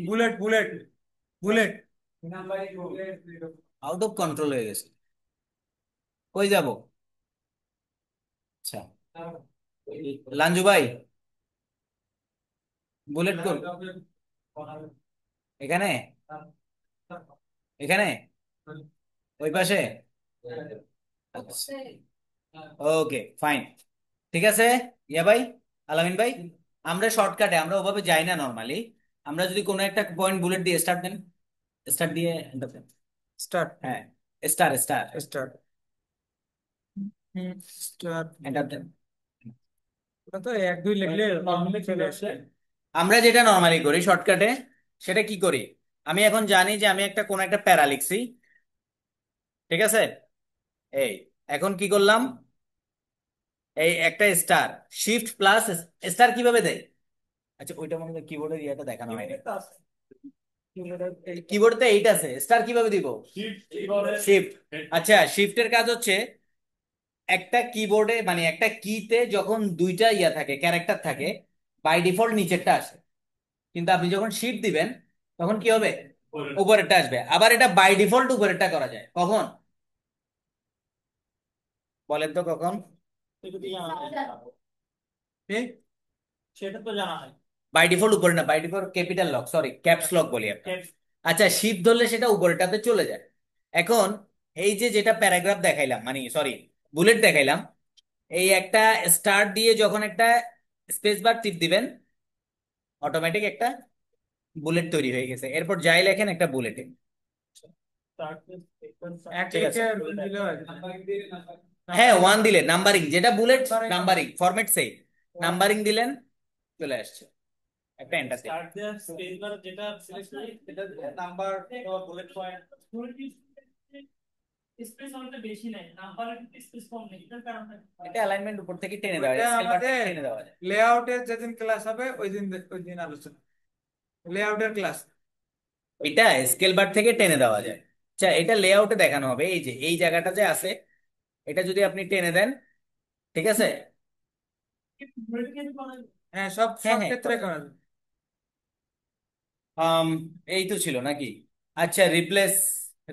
Speaker 1: bullet bullet bullet.
Speaker 2: Out of control হয়ে গেছে, কই যাব? আচ্ছা, লাঞ্জু ভাই বুলেট কর, এখানে, এখানে, ওই পাশে, ওকে ফাইন, ঠিক আছে। ইয়া ভাই, আলামিন ভাই, আমরা শর্টকাটে আমরা ওভাবে যাই না নর্মালি। আমরা যদি কোনো একটা পয়েন্ট বুলেট দিয়ে স্টার্ট দেন, স্টার্ট দিয়ে enter দেন।
Speaker 1: স্টার্ট।
Speaker 2: হ্যাঁ, star star
Speaker 1: start. Start.
Speaker 2: Enter দেন।
Speaker 1: ওটা তো 1 2 লিখলে নর্মালি চলে আসে।
Speaker 2: আমরা যেটা নর্মালি করি শর্টকাটে, সেটা কি করি, আমি এখন জানি যে আমি একটা কোন একটা প্যারা লিখছি, ঠিক আছে। এই এখন কি করলাম, এই একটা স্টার, শিফট প্লাস স্টার কিভাবে দেয়? আচ্ছা ওইটা মনে হয় কিবোর্ডের ইয়েটা দেখানো হয়নি। কিবোর্ডে 8 আছে, স্টার কিভাবে দিব? শিফট। আচ্ছা শিফটের কাজ হচ্ছে একটা কিবোর্ডে মানে একটা কিতে যখন দুইটা ইয়া থাকে, ক্যারেক্টার থাকে, বাই ডিফল্ট নিচেরটা আসে, কিন্তু আপনি যখন শিফট দিবেন তখন কি হবে, উপরেরটা আসবে। আবার এটা বাই ডিফল্ট উপরেরটা করা যায় কখন, বলেন তো কখন?
Speaker 4: সেটা তো জানা নাই।
Speaker 2: বাই ডিফল্ট উপরে না, by default capital lock, sorry caps lock বলি আমরা। আচ্ছা শিফট ধরলে সেটা উপরেটাতে চলে যায়। এখন এই যে যেটা প্যারাগ্রাফ দেখাইলাম মানে সরি বুলেট দেখাইলাম, এই একটা স্টার্ট দিয়ে যখন একটা স্পেস বার টিপ দিবেন, অটোমেটিক একটা বুলেট তৈরি হয়ে গেছে। এরপর যাই লেখেন একটা বুলেটে, ঠিক আছে। হ্যাঁ 1 দিলে নাম্বারিং, যেটা বুলেট নাম্বারিং ফরম্যাট সেই নাম্বারিং দিলেন, চলে আসছে। একটা এন্টার দিন।
Speaker 4: স্টার্ট দেয়া স্পেস বার যেটা সিলেক্ট করি সেটা নাম্বার বুলেট পয়েন্ট স্পেস অনেকটা বেশি নেই, নাম্বারের স্পেস কম নেই, এটার কারণে
Speaker 2: এটা অ্যালাইনমেন্ট উপর থেকে টেনে দেওয়া
Speaker 1: এটা
Speaker 2: যায়, স্কেল বার থেকে
Speaker 1: আমাদের
Speaker 2: টেনে দেওয়া যায়।
Speaker 1: লেআউটের যেদিন ক্লাস হবে ওই দিন আলোচনা, লেআউটের ক্লাস।
Speaker 2: এটা স্কেল বার থেকে টেনে দেওয়া যায়। আচ্ছা এটা লেআউটে দেখানো হবে, এই যে এই জায়গাটা যে আছে, এটা যদি আপনি টেনে দেন, ঠিক আছে।
Speaker 1: হ্যাঁ, সব
Speaker 2: হ্যাঁ
Speaker 1: সব
Speaker 2: হ্যাঁ
Speaker 1: ক্ষেত্রে করা যায়।
Speaker 2: আম, এই তো ছিল নাকি? আচ্ছা রিপ্লেস,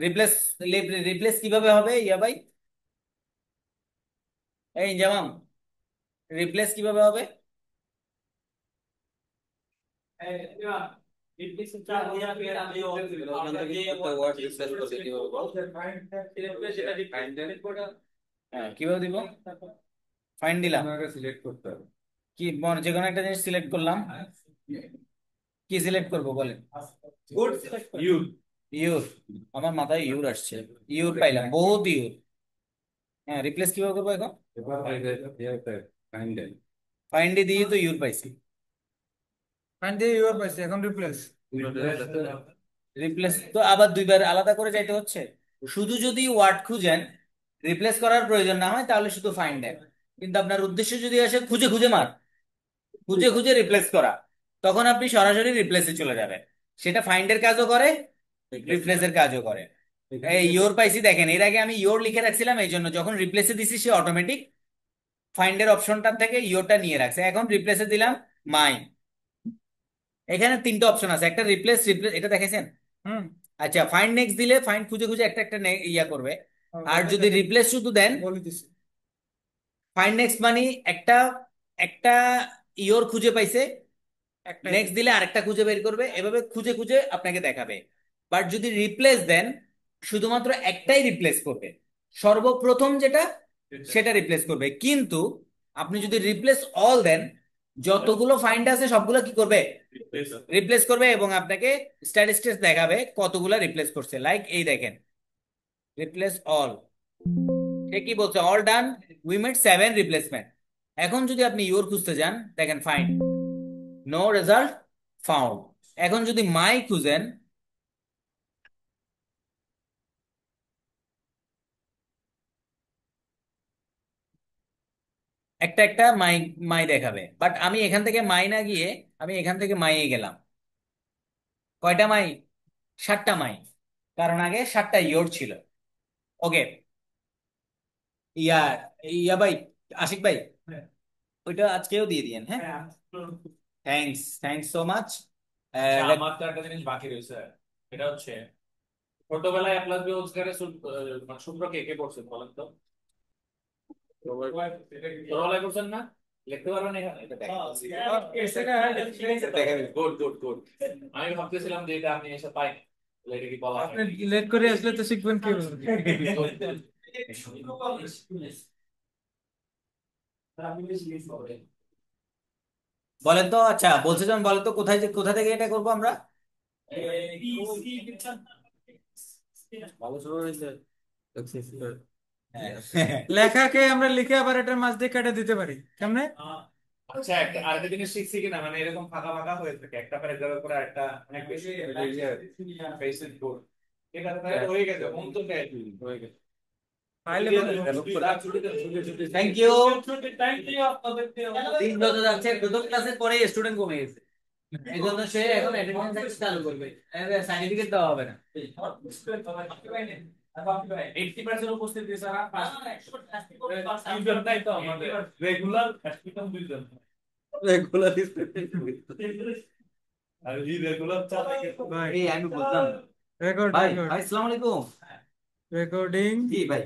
Speaker 2: রিপ্লেস রিপ্লেস কিভাবে হবে ইয়া ভাই, এই জামাম, রিপ্লেস কিভাবে হবে? হ্যাঁ কিভাবে দিব? ফাইন দিলাম,
Speaker 3: সিলেক্ট করতে হবে।
Speaker 2: কি যে কোনো একটা জিনিস সিলেক্ট করলাম, কি সিলেক্ট করব বলেন?
Speaker 3: Good your.
Speaker 2: ইউর, আমার মাথায় ইউর আসছে, ইউর পাইলাম, বহুত ইউর। হ্যাঁ রিপ্লেস কিভাবে করবো এখন?
Speaker 3: এবার ফাইন্ড দেন।
Speaker 2: ফাইন্ড দিয়ে তো ইউর পাইছি।
Speaker 1: ফাইন্ড দিয়ে ইউর পাইছে, এখন রিপ্লেস।
Speaker 2: রিপ্লেস তো আবার দুইবার আলাদা করে যাইতে হচ্ছে। শুধু যদি ওয়ার্ড খুঁজেন, রিপ্লেস করার প্রয়োজন না হয় তাহলে শুধু ফাইন্ড দেন। কিন্তু আপনার উদ্দেশ্য যদি আসে খুঁজে খুঁজে মার, খুঁজে খুঁজে রিপ্লেস করা, তখন আপনি সরাসরি রিপ্লেসে চলে যাবেন। সেটা ফাইন্ডের কাজও করে, রিপ্লেসের কাজও করে। এই ইয়োর পাইছি দেখেন, এর আগে আমি ইয়োর লিখে রাখছিলাম, এই জন্য যখন রিপ্লেসে দিছি সে অটোমেটিক ফাইন্ডের অপশনটা থেকে ইয়োরটা নিয়ে রাখছে। এখন রিপ্লেসে দিলাম মাই, এখানে 3টে অপশন আছে, একটা রিপ্লেস, রিপ্লেস এটা দেখেছেন।
Speaker 1: হুম।
Speaker 2: আচ্ছা ফাইন্ড নেক্সট দিলে ফাইন্ড খুঁজে খুঁজে একটা একটা ইয়া করবে। আর যদি রিপ্লেস শুধু দেন,
Speaker 1: বলে দিছি।
Speaker 2: ফাইন্ড নেক্সট মানে একটা একটা ইয়োর খুঁজে পাইছে,
Speaker 1: একটাই।
Speaker 2: নেক্সট দিলে আরেকটা খুঁজে বের করবে, এভাবে খুঁজে খুঁজে আপনাকে দেখাবে। বাট যদি রিপ্লেস দেন, শুধুমাত্র একটাই রিপ্লেস করবে, সর্বপ্রথম যেটা সেটা রিপ্লেস করবে। কিন্তু আপনি যদি রিপ্লেস অল দেন, যতগুলো ফাইন্ড আছে সবগুলো কি করবে, রিপ্লেস করবে, এবং আপনাকে স্ট্যাটিস্টিক্স দেখাবে কতগুলো রিপ্লেস করছে। লাইক এই দেখেন, রিপ্লেস অল, সে কি বলছে, all done, we made 7 replacement. এখন যদি আপনি ইউর খুঁজতে যান, দেখেন ফাইন্ড, নো রেজাল্ট ফাউন্ড। এখন যদি মাই খুঁজেন, একটা একটা মাই মাই দেখাবে। বাট আমি এখান থেকে মাই না গিয়ে আমি এখান থেকে মাইয়ে গেলাম। কয়টা মাই? 7টা মাই, কারণ আগে 7টা ইয়োর ছিল। ওকে, ইয়া ইয়া ভাই, আশিক ভাই, ওইটা আজকেও দিয়ে দিয়েন। হ্যাঁ থ্যাঙ্কস, থ্যাঙ্কস সো মাচ।
Speaker 3: আচ্ছা, আমার তো একটা জিনিস বাকি রয়েছে, এটা হচ্ছে ছোটবেলায় এ প্লাস বি হোল স্কয়ারের সূত্র কে কে পড়ছেন বলেন তো? ছোটবেলায় করছেন না? লিখতে পারবেন এখানে? এটা দেখেন, গুড গুড গুড। আমি ভাবতেছিলাম যে এটা আপনি এসে পাই, তাহলে এটা কি বলা হয়?
Speaker 1: আপনি লেট করে আসলে তো শিখবেন কি?
Speaker 2: বলেন তো, আচ্ছা বলছে যখন, বলেন তো কোথায় কোথা থেকে এটা করবো আমরা? ভালো শুরু হয়েছে। হ্যাঁ।
Speaker 1: লেখাকে আমরা লিখে আবার এটার মাঝ দিয়ে কেটে দিতে পারি কেমনে?
Speaker 3: আচ্ছা, একটা আরেকটা জিনিস শিখছি কিনা, মানে এরকম ফাঁকা ফাঁকা হয়ে থাকে একটা প্যারাগ্রাফের পরে একটা অনেক বেশি পেসেন্ট কোড, এটা তাহলে হয়ে গেছে অন্তত হয়ে গেছে।
Speaker 1: ফাইলে
Speaker 2: থ্যাংক ইউ। দিন যত যাচ্ছে প্রথম ক্লাসের পরে স্টুডেন্ট কমে গেছে, এই জন্য সে এখন অ্যাটেন্ডেন্স চালু করবে, সার্টিফিকেট দেওয়া হবে না।
Speaker 3: 80% উপস্থিতি ছাড়া দুইজনটাই তো আমাদের রেগুলার দুইজন,
Speaker 2: রেগুলার
Speaker 3: আর ইরেগুলার চালাই
Speaker 1: ভাই
Speaker 2: এই আমি বলতাম।
Speaker 1: রেকর্ড
Speaker 2: ভাই
Speaker 1: রেকর্ড
Speaker 2: ভাই আসসালামু আলাইকুম।
Speaker 1: রেকর্ডিং
Speaker 2: জি ভাই।